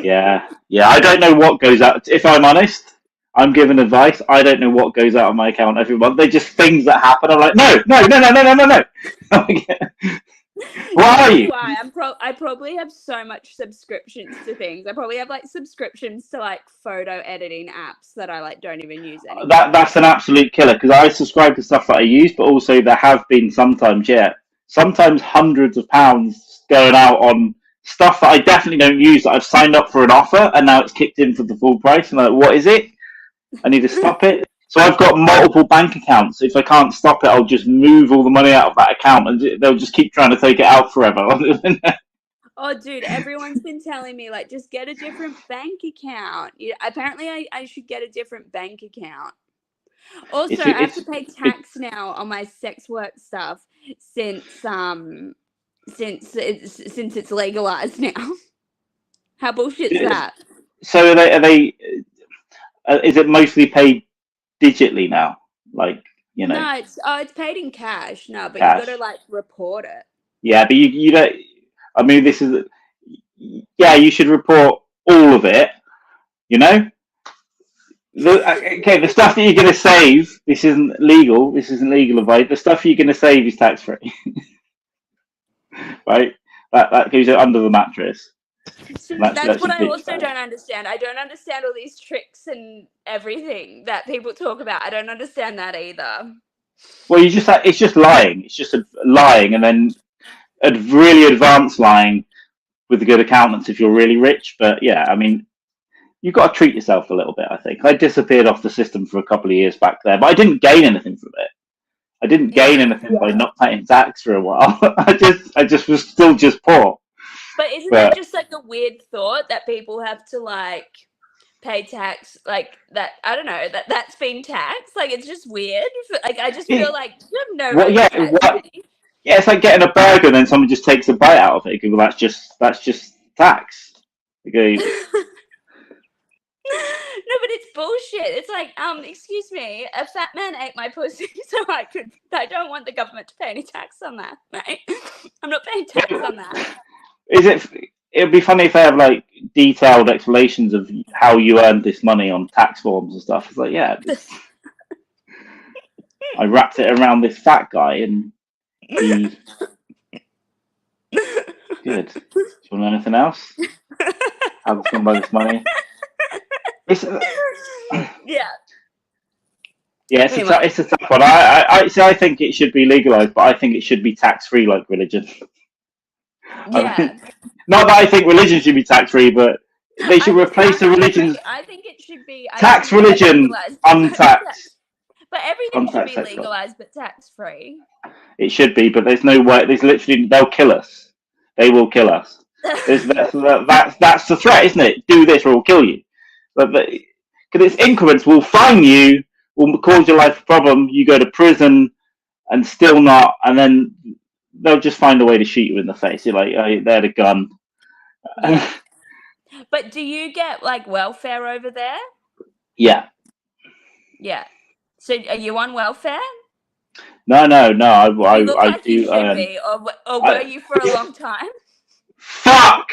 Yeah. I don't know what goes out. If I'm honest, I'm giving advice. I don't know what goes out of my account every month. They're just things that happen. I'm like, no. Why are you? I probably have so much subscriptions to things. I probably have like subscriptions to like photo editing apps that I like don't even use anymore. That's an absolute killer because I subscribe to stuff that I use, but also there have been sometimes hundreds of pounds going out on stuff that I definitely don't use that I've signed up for an offer and now it's kicked in for the full price. And I'm like, what is it? I need to stop it. So I've got multiple bank accounts. If I can't stop it, I'll just move all the money out of that account and they'll just keep trying to take it out forever. Oh, dude, everyone's been telling me, like, just get a different bank account. Apparently, I should get a different bank account. Also, I have to pay tax now on my sex work stuff since it's legalized now. How bullshit is that? So are they? Is it mostly paid digitally now? Like, you know? No, it's paid in cash. No, but cash. You got to like report it. Yeah, but you don't. I mean, this is. Yeah, you should report all of it. You know. The stuff that you're going to save, this isn't legal. This isn't legal advice. The stuff you're going to save is tax free, right? That goes under the mattress. That's what I also don't understand. I don't understand all these tricks and everything that people talk about. I don't understand that either. Well, it's just lying. It's just lying, and then a really advanced lying with the good accountants if you're really rich. But yeah, I mean, you've got to treat yourself a little bit, I think. I disappeared off the system for a couple of years back there, but I didn't gain anything from it. I didn't gain anything by not paying tax for a while. I just was still just poor. But isn't that just like a weird thought that people have to like pay tax, like that? I don't know, that's being taxed. Like, it's just weird. Like, I just feel like you have no right to tax me. Yeah, it's like getting a burger and then someone just takes a bite out of it. You go, that's just tax. You go, no, but it's bullshit. It's like, excuse me, a fat man ate my pussy, so I don't want the government to pay any tax on that, right? I'm not paying tax on that. It'd be funny if they have like detailed explanations of how you earned this money on tax forms and stuff. It's like, yeah, I wrapped it around this fat guy and he... Good. Do you want anything else? How to spend this money? It's a tough one. I think it should be legalized, but I think it should be tax free like religion. Yeah. Not that I think religion should be tax free, but they should replace the religions. I think it should be tax religion untaxed. But everything should be legalized, but tax free. It should be, but there's no way. There's literally they'll kill us. They will kill us. That's the threat, isn't it? Do this or we'll kill you. Because it's increments. We'll fine you. Will cause your life a problem. You go to prison, and still not. And then they'll just find a way to shoot you in the face. You're like, oh, they had a gun. Yeah. But do you get like welfare over there? Yeah. Yeah. So are you on welfare? No. I look like do. You should be, or were you for a long time? Fuck.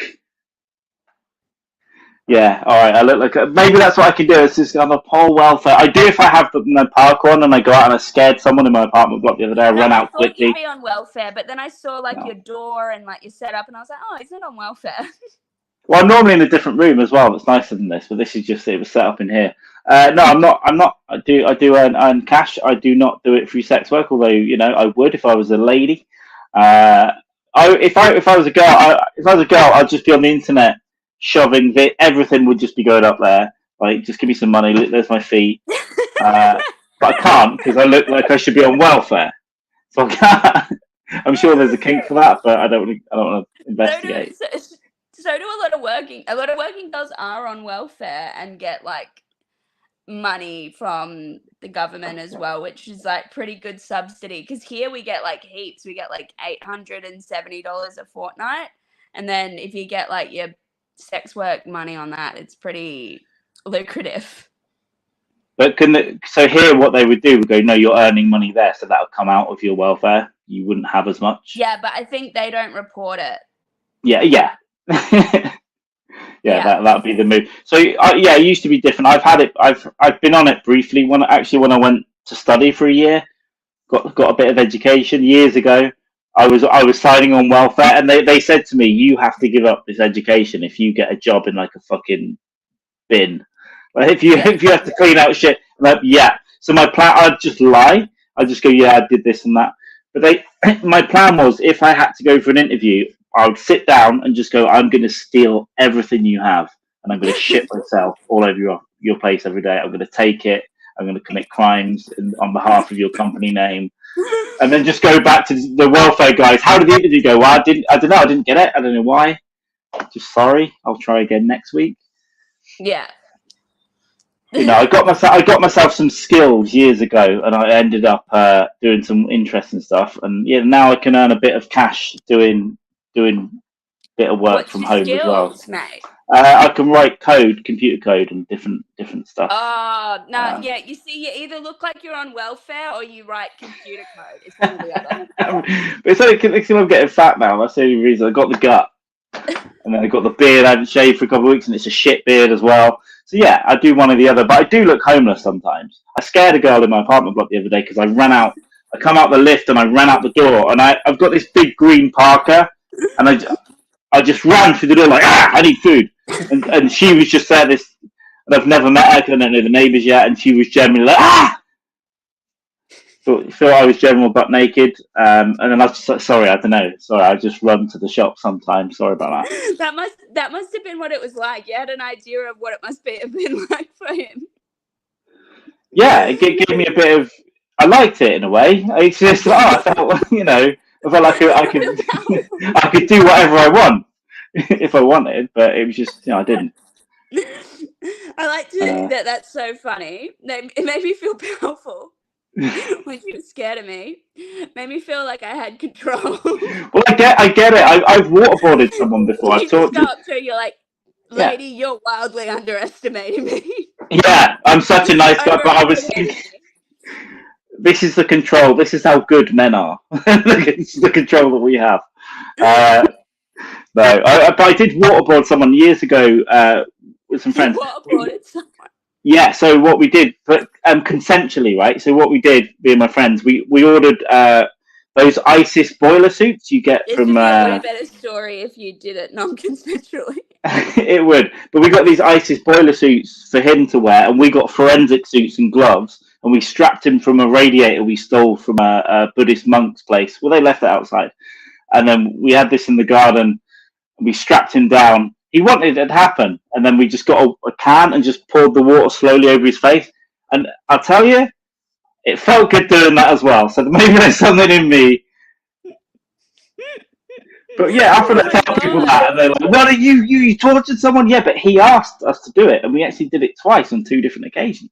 Yeah, all right. I look like maybe that's what I can do. It's just on a poor welfare. I do if I have my park on and I go out and I scared someone in my apartment block the other day. I ran out quickly. You'd be on welfare, but then I saw your door and like your setup, and I was like, oh, he's not on welfare. Well, I'm normally in a different room as well. That's nicer than this, but this is just it was set up in here. No, I'm not. I do earn cash. I do not do it through sex work, although I would if I was a lady. If I was a girl, I'd just be on the internet shoving everything would just be going up there. Like, just give me some money. There's my feet. But I can't because I look like I should be on welfare. So I can't. I'm sure there's a kink for that, but I don't want to investigate. So do a lot of working girls are on welfare and get like money from the government as well, which is like pretty good subsidy. Because here we get like heaps. We get like $870 a fortnight, and then if you get like your sex work money on that, it's pretty lucrative. But so here what they would do would go, no, you're earning money there, so that'll come out of your welfare. You wouldn't have as much. Yeah, but I think they don't report it. Yeah. That'd be the move. So it used to be different. I've been on it briefly when I went to study for a year, got a bit of education years ago. I was signing on welfare, and they said to me, you have to give up this education if you get a job in like a fucking bin. Like if you have to clean out shit. I'm like, yeah. So my plan, I'd just lie. I'd just go, yeah, I did this and that. But my plan was, if I had to go for an interview, I would sit down and just go, I'm going to steal everything you have, and I'm going to shit myself all over your place every day. I'm going to take it. I'm going to commit crimes on behalf of your company name. And then just go back to the welfare guys. How did the interview go? Well, I don't know. I didn't get it. I don't know why. Just sorry. I'll try again next week. Yeah. I got myself some skills years ago, and I ended up doing some interesting stuff. And now I can earn a bit of cash doing a bit of work from home as well. Mate? I can write computer code, and different stuff. Oh no, you see, you either look like you're on welfare or you write computer code. It's one or the other. But it's only I'm getting fat now. That's the only reason. I got the gut, and then I got the beard. I haven't shaved for a couple of weeks, and it's a shit beard as well. So yeah, I do one or the other, but I do look homeless sometimes. I scared a girl in my apartment block the other day because I ran out. I come out the lift and I ran out the door, and I've got this big green Parker, and I just ran through the door like, I need food, and she was just there. And I've never met her, because I don't know the neighbours yet, and she was generally like, Thought I was general butt naked, and then I was just like, sorry, I don't know. Sorry, I just run to the shop sometimes. Sorry about that. That must have been what it was like. You had an idea of what it must have been like for him. Yeah, it gave me a bit of. I liked it in a way. It's just, I felt, I felt like I could do whatever I want if I wanted, but it was just, I didn't. I like to think that's so funny. It made me feel powerful. When you were scared of me, made me feel like I had control. Well, I get it. I've waterboarded someone before. You just go up to her, you're like, lady, you're wildly underestimating me. Yeah, I'm such a nice guy, but I was thinking, this is the control. This is how good men are. This is the control that we have. No, but I did waterboard someone years ago with some friends. Waterboarded someone? Yeah, so what we did, but consensually, right? So what we did, me and my friends, we ordered those ISIS boiler suits you get from... It would be a way better story if you did it non-consensually. It would. But we got these ISIS boiler suits for him to wear, and we got forensic suits and gloves, and we strapped him from a radiator we stole from a Buddhist monk's place. Well, they left it outside. And then we had this in the garden, and we strapped him down. He wanted it to happen, and then we just got a can and just poured the water slowly over his face. And I'll tell you, it felt good doing that as well. So maybe there's something in me. But yeah, after I tell people that, and they're like, "What are you tortured someone?" Yeah, but he asked us to do it, and we actually did it twice on 2 different occasions.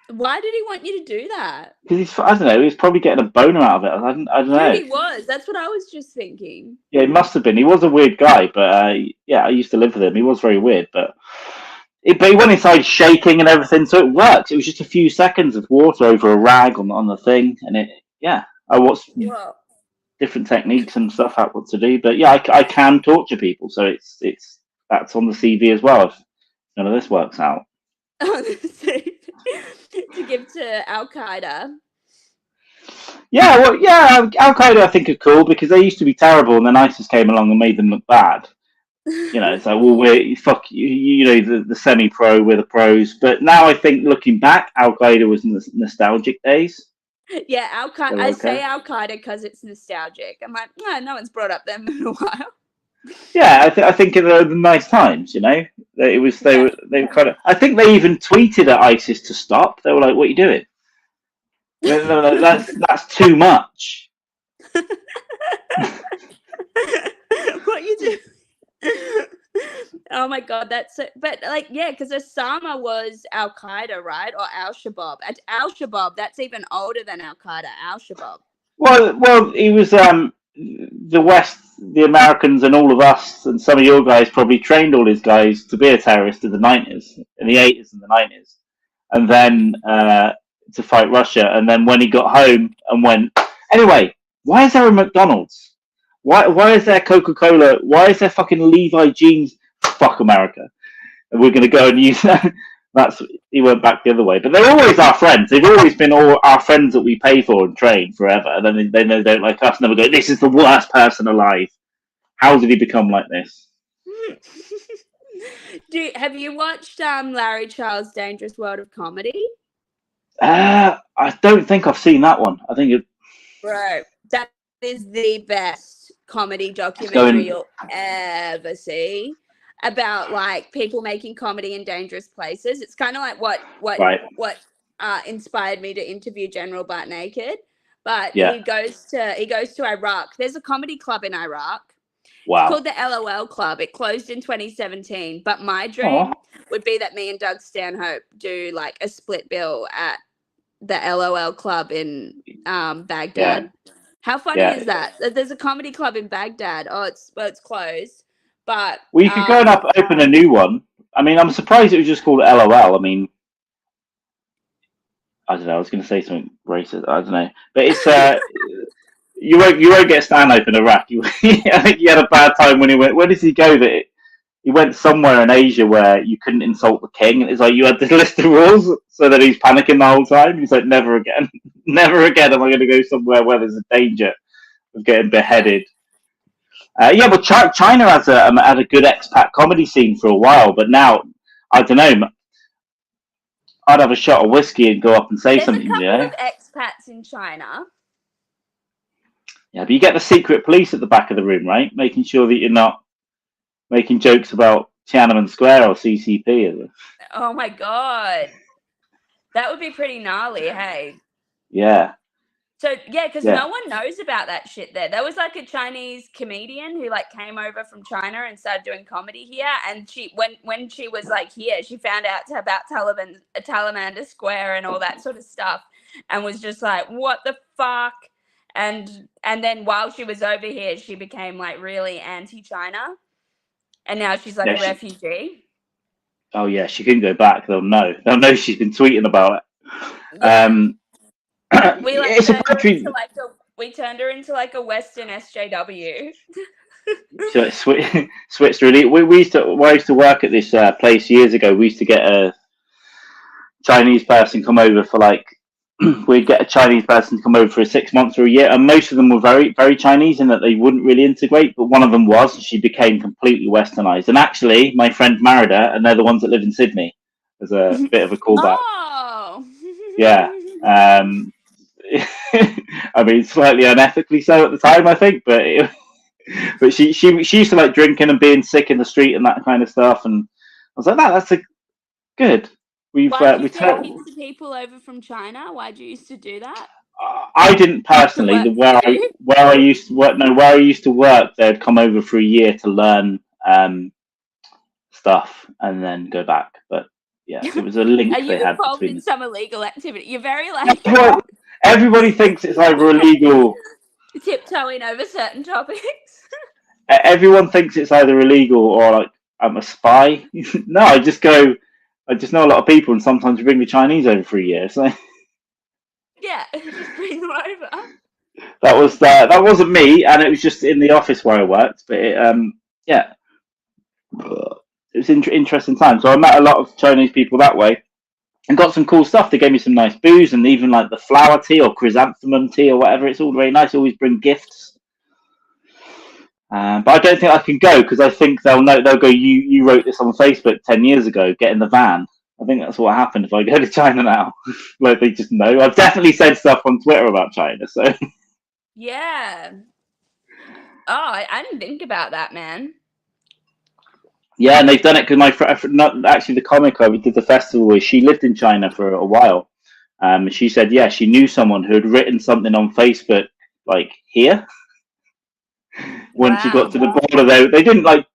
Why did he want you to do that? Because I don't know, he was probably getting a boner out of it. I don't know. He was. That's what I was just thinking. Yeah, he must have been. He was a weird guy, but yeah, I used to live with him. He was very weird, but he went inside shaking and everything, so it worked. It was just a few seconds of water over a rag on the thing, and I watched different techniques and stuff out what to do. But yeah, I can torture people, so it's that's on the CV as well. If none of this works out. To give to Al Qaeda. Yeah, well, yeah, Al Qaeda I think are cool because they used to be terrible, and then ISIS came along and made them look bad. It's like, well, fuck you, the semi-pro, we're the pros. But now I think looking back, Al Qaeda was in the nostalgic days. Yeah, Al Qaeda. Okay. I say Al Qaeda because it's nostalgic. I'm like, no one's brought up them in a while. Yeah, I think in the nice times, they were kind of. I think they even tweeted at ISIS to stop. They were like, "What are you doing? No, that's too much." What you do? Oh my god, that's so. But because Osama was Al Qaeda, right, or Al Shabaab? Al Shabaab, that's even older than Al Qaeda. Al Shabaab. Well, he was the West, the Americans, and all of us, and some of your guys probably trained all these guys to be a terrorist in the 90s, in the 80s and the 90s, and then to fight Russia. And then when he got home and went, anyway, why is there a McDonald's? Why is there Coca-Cola? Why is there fucking Levi jeans? Fuck America. And we're going to go and use that. He went back the other way. But they're always our friends. They've always been all our friends that we pay for and train forever. And then they know they don't like us. And then we go, this is the worst person alive. How did he become like this? Have you watched Larry Charles' Dangerous World of Comedy? I don't think I've seen that one. I think it... Bro, that is the best comedy documentary you'll ever see. About people making comedy in dangerous places. It's kind of like what inspired me to interview General Butt Naked. But he goes to Iraq. There's a comedy club in Iraq. Wow. It's called the LOL Club. It closed in 2017. But my dream would be that me and Doug Stanhope do a split bill at the LOL Club in Baghdad. Yeah. How funny is that? There's a comedy club in Baghdad. It's closed. But you could go and open a new one. I mean, I'm surprised it was just called LOL. I mean, I don't know. I was going to say something racist. I don't know, but it's you won't get Stanhope in Iraq. I think he had a bad time when he went. Where does he go? That he went somewhere in Asia where you couldn't insult the king, and it's like you had this list of rules, so that he's panicking the whole time. He's like, never again, never again am I going to go somewhere where there's a danger of getting beheaded. Yeah, but China has had a good expat comedy scene for a while, but now I don't know. I'd have a shot of whiskey and go up and say something. There's a couple of expats in China. Yeah, but you get the secret police at the back of the room, right? Making sure that you're not making jokes about Tiananmen Square or CCP. Oh my god, that would be pretty gnarly. Hey. Yeah. So yeah, because no one knows about that shit there. There was like a Chinese comedian who like came over from China and started doing comedy here, and she when she was like here, she found out about Talamander Square and all that sort of stuff, and was just like, what the fuck? And then while she was over here, she became like really anti-China, and now she's like a refugee. Oh yeah, she couldn't go back. They'll know she's been tweeting about it. Yeah. We like we turned her into like a Western SJW. So switched really. I used to work at this place years ago. We used to get a Chinese person come over for like we'd get a Chinese person to come over for 6 months or a year, and most of them were very, very Chinese in that they wouldn't really integrate. But one of them was, and she became completely Westernized. And actually, my friend married her, and they're the ones that live in Sydney. As a bit of a callback. Oh. Yeah. I mean, slightly unethically so at the time, I think, but she used to like drinking and being sick in the street and that kind of stuff, and I was like, that's good. Why did you take heaps of people over from China? Why did you used to do that? I didn't personally. Where I used to work, where I used to work, they'd come over for a year to learn stuff and then go back. But yeah, it was a link Are you they had involved between in some illegal activity? You're very like everybody thinks it's either illegal. Tiptoeing over certain topics. Everyone thinks it's either illegal or like I'm a spy. No, I just know a lot of people, and sometimes we bring the Chinese over for a year. So yeah, just bring them over. That wasn't me, and it was just in the office where I worked. But yeah, it was interesting time. So I met a lot of Chinese people that way, and got some cool stuff. They gave me some nice booze, and even like the flower tea or chrysanthemum tea or whatever. It's all very nice. Always bring gifts. But I don't think I can go because I think they'll know. They'll go. You wrote this on Facebook 10 years ago. Get in the van. I think that's what happened if I go to China now. Like they just know. I've definitely said stuff on Twitter about China. So yeah. Oh, I didn't think about that, man. Yeah, and they've done it because my friend, not actually the comic we did the festival with, she lived in China for a while. She said, yeah, she knew someone who had written something on Facebook like here. When she got to the border, they didn't like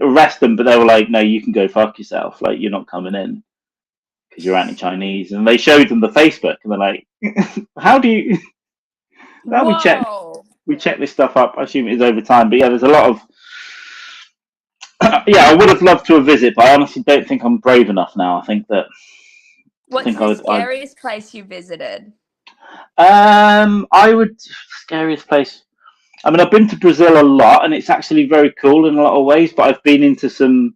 arrest them, but they were like, no, you can go fuck yourself. Like, you're not coming in because you're anti-Chinese. And they showed them the Facebook, and they're like, how do you? Well, we check this stuff up. I assume it is over time, but yeah, there's a lot of. Yeah, I would have loved to have visited, but I honestly don't think I'm brave enough now. I think that. What's the scariest place you visited? Scariest place. I mean, I've been to Brazil a lot, and it's actually very cool in a lot of ways. But I've been into some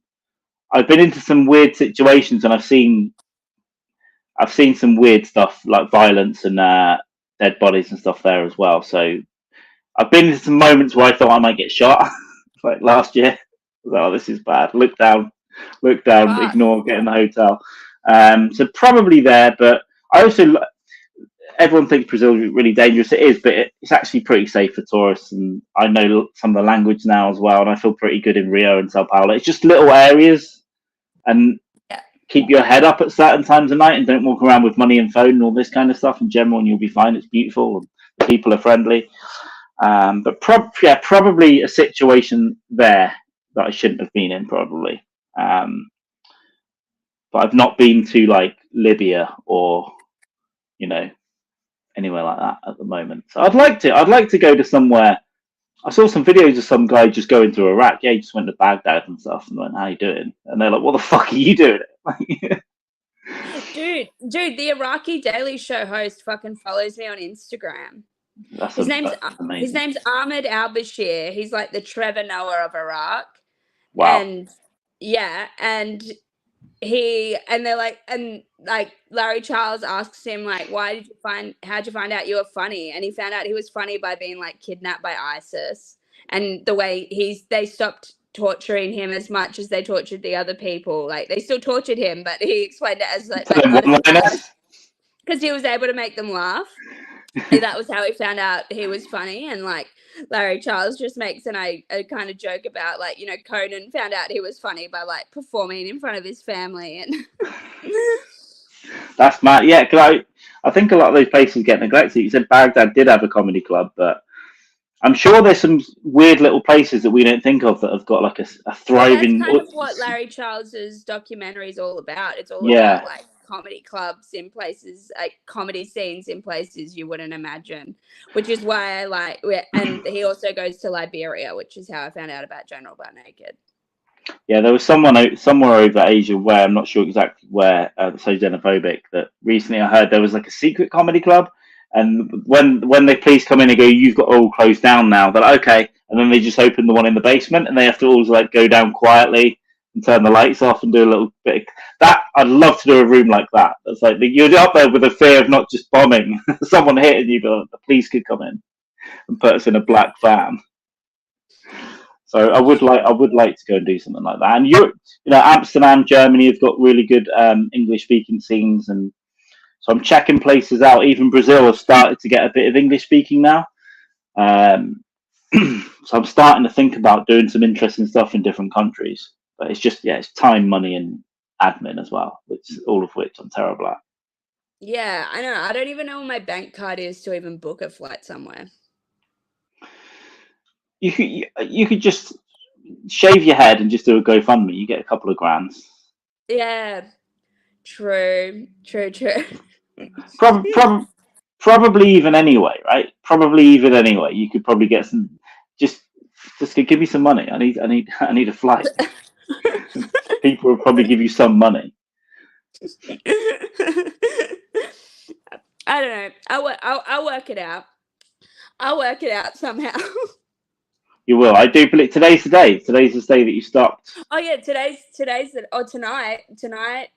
weird situations, and I've seen some weird stuff like violence and dead bodies and stuff there as well. So I've been into some moments where I thought I might get shot, like last year. Oh, this is bad. Look down, ignore, get in the hotel. So probably there, but I also. Everyone thinks Brazil is really dangerous. It is, but it's actually pretty safe for tourists. And I know some of the language now as well, and I feel pretty good in Rio and Sao Paulo. It's just little areas, and keep your head up at certain times of night, and don't walk around with money and phone and all this kind of stuff in general, and you'll be fine. It's beautiful, and the people are friendly. But probably a situation there that I shouldn't have been in, probably. But I've not been to like Libya or, anywhere like that at the moment. So I'd like to go to somewhere. I saw some videos of some guy just going to Iraq. Yeah, he just went to Baghdad and stuff and went, how you doing? And they're like, what the fuck are you doing? Dude, the Iraqi Daily Show host fucking follows me on Instagram. His name's Ahmed Al-Bashir. He's like the Trevor Noah of Iraq. Wow. And yeah, and they're like, and like Larry Charles asks him like, how'd you find out you were funny? And he found out he was funny by being like kidnapped by ISIS, and the way they stopped torturing him as much as they tortured the other people. Like they still tortured him, but he explained it as like not as bad because he was able to make them laugh. And that was how he found out he was funny. And like Larry Charles just makes a kind of joke about like, you know, Conan found out he was funny by like performing in front of his family. And that's mad. Yeah, because I think a lot of those places get neglected. You said Baghdad did have a comedy club, but I'm sure there's some weird little places that we don't think of that have got like a thriving. Well, that's kind of what Larry Charles's documentary is all about. It's all Yeah. about like comedy clubs in places, like comedy scenes in places you wouldn't imagine, which is why I like. And he also goes to Liberia, which is how I found out about General Butt Naked. Yeah, there was somewhere over Asia where I'm not sure exactly where, so xenophobic, that recently I heard there was like a secret comedy club, and when the police come in and go, you've got all closed down now, they're like, okay, and then they just open the one in the basement, and they have to all like go down quietly and turn the lights off and do a little bit. That I'd love to do a room like that. It's like you're up there with the fear of not just bombing, someone hitting you, but the police could come in and put us in a black van. So I would like to go and do something like that. And Europe, you know, Amsterdam, Germany have got really good English speaking scenes, and so I'm checking places out. Even Brazil has started to get a bit of English speaking now. So I'm starting to think about doing some interesting stuff in different countries. But it's just it's time, money, and admin as well, all of which I'm terrible at. Yeah, I know. I don't even know what my bank card is to even book a flight somewhere. You could just shave your head and just do a GoFundMe. You get a couple of grand. Yeah, true. Probably even anyway, right? Probably even anyway. You could probably get some. Just give me some money. I need a flight. People will probably give you some money. I don't know. I'll work it out. I'll work it out somehow. You will. I do believe today's the day. Today's the day that you stopped. Oh yeah, tonight.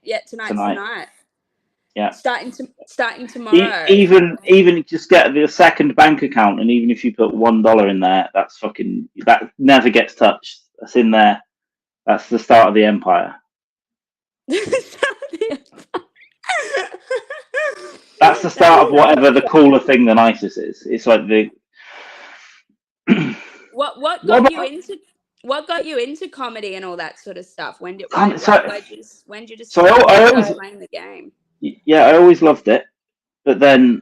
Yeah, tonight's the night. Yeah. Starting tomorrow. Even just get the second bank account, and even if you put $1 in there, that never gets touched. That's in there. That's the start of the empire. That's the start of whatever the cooler thing than ISIS is. It's like the. What got you into comedy and all that sort of stuff? When did you start playing the game? Yeah, I always loved it, but then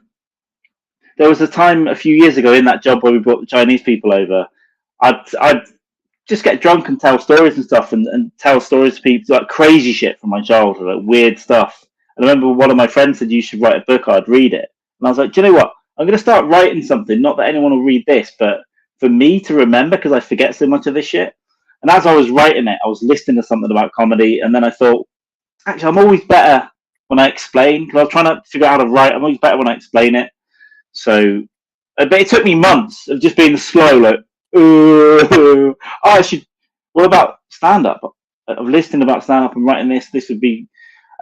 there was a time a few years ago in that job where we brought the Chinese people over. I'd just get drunk and tell stories and stuff, and tell stories to people, like crazy shit from my childhood, like weird stuff. And I remember one of my friends said, you should write a book, I'd read it. And I was like, do you know what? I'm going to start writing something, not that anyone will read this, but for me to remember, because I forget so much of this shit. And as I was writing it, I was listening to something about comedy, and then I thought, actually, I'm always better when I explain, because I was trying to figure out how to write. I'm always better when I explain it. So, but it took me months of just being slow, like, what about stand-up? Of listening about stand-up and writing this would be,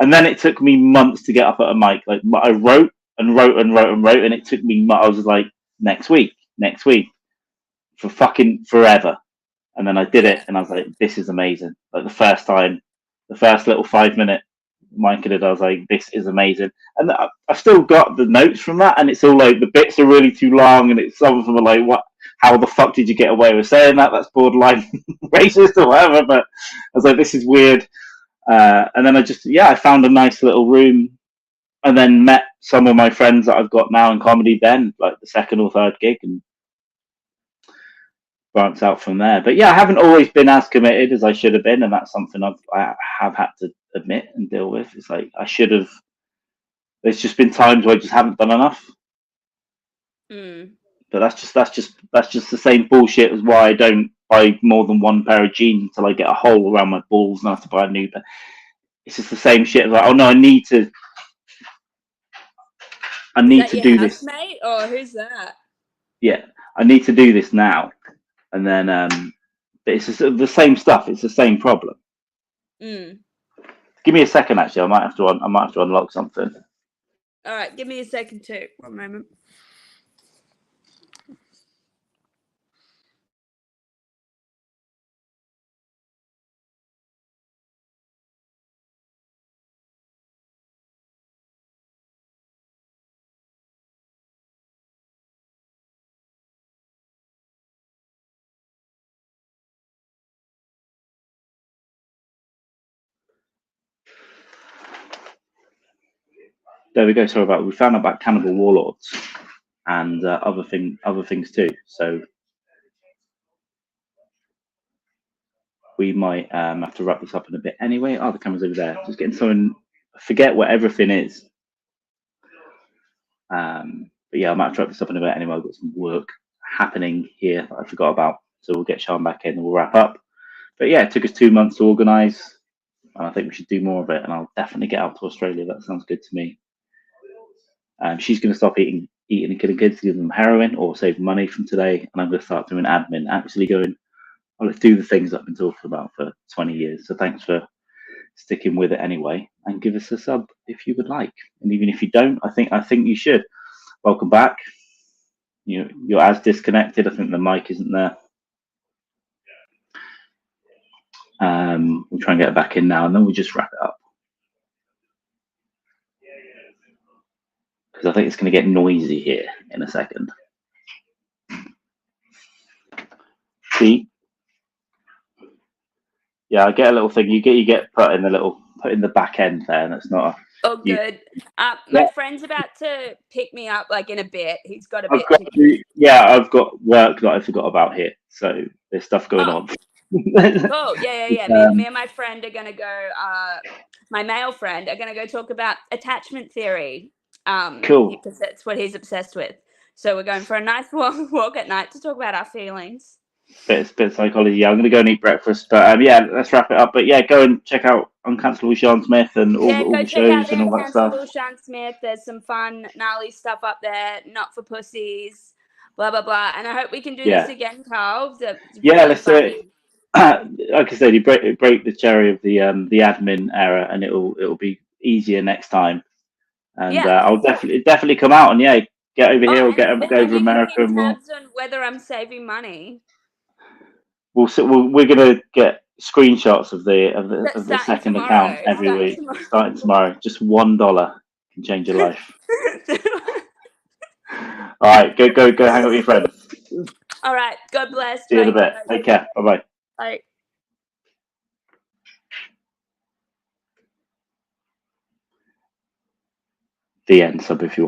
and then it took me months to get up at a mic. Like, I wrote, and it took me, I was like, next week, for fucking forever. And then I did it, and I was like, this is amazing. Like the first little 5-minute mic I did, I was like, this is amazing. And I've still got the notes from that, and it's all like, the bits are really too long, and some of them are like, what? How the fuck did you get away with saying that? That's borderline racist or whatever. But I was like, this is weird. And then I found a nice little room, and then met some of my friends that I've got now in comedy then, like the second or third gig, and branch out from there. But yeah, I haven't always been as committed as I should have been, and that's something I have had to admit and deal with. It's like I should have. There's just been times where I just haven't done enough. But that's just the same bullshit as why I don't buy more than one pair of jeans until I get a hole around my balls and I have to buy a new pair. It's just the same shit. Like, oh no, I need to do this, mate. Or who's that? Yeah, I need to do this now, and then but it's just the same stuff. It's the same problem. Mm. Give me a second. Actually, I might have to unlock something. All right, give me a second too. One moment. There we go. Sorry about. We found out about cannibal warlords and other things too. So we might have to wrap this up in a bit anyway. Oh, the camera's over there. Just getting someone. Forget what everything is. But yeah, I might have to wrap this up in a bit anyway. I've got some work happening here that I forgot about. So we'll get Sian back in and we'll wrap up. But yeah, it took us 2 months to organise. And I think we should do more of it. And I'll definitely get out to Australia. That sounds good to me. She's going to stop eating and killing kids to give them heroin or save money from today. And I'm going to start doing admin, actually going, oh, let's do the things I've been talking about for 20 years. So thanks for sticking with it anyway. And give us a sub if you would like. And even if you don't, I think you should. Welcome back. You're as disconnected. I think the mic isn't there. We'll try and get it back in now, and then we'll just wrap it up. Because I think it's going to get noisy here in a second. See? Yeah, I get a little thing. You get put in the back end there, and it's not. Oh, good. My friend's about to pick me up like in a bit. He's got a bit. I've got work that I forgot about here, so there's stuff going on. Oh, yeah. Me and my friend are gonna go. My male friend are gonna go talk about attachment theory. Cool. Because that's what he's obsessed with. So we're going for a nice walk at night to talk about our feelings. Bit of psychology. Yeah, I'm going to go and eat breakfast. But yeah, let's wrap it up. But yeah, go and check out Uncancellable Sian Smyth and all the shows and all that stuff. Uncancellable Sian Smyth. There's some fun, gnarly stuff up there. Not for pussies. Blah blah blah. And I hope we can do this again, Carl. Let's do it. Like I said, you break the cherry of the admin error, and it'll be easier next time. And I'll definitely come out and get over here or go over America. And tabs on whether I'm saving money. We're gonna get screenshots of the second account every week, starting tomorrow. Just $1 can change your life. All right, go hang out with your friends. All right, God bless. See you in a bit. Take care. Bye. Bye. The end. Sub if you want.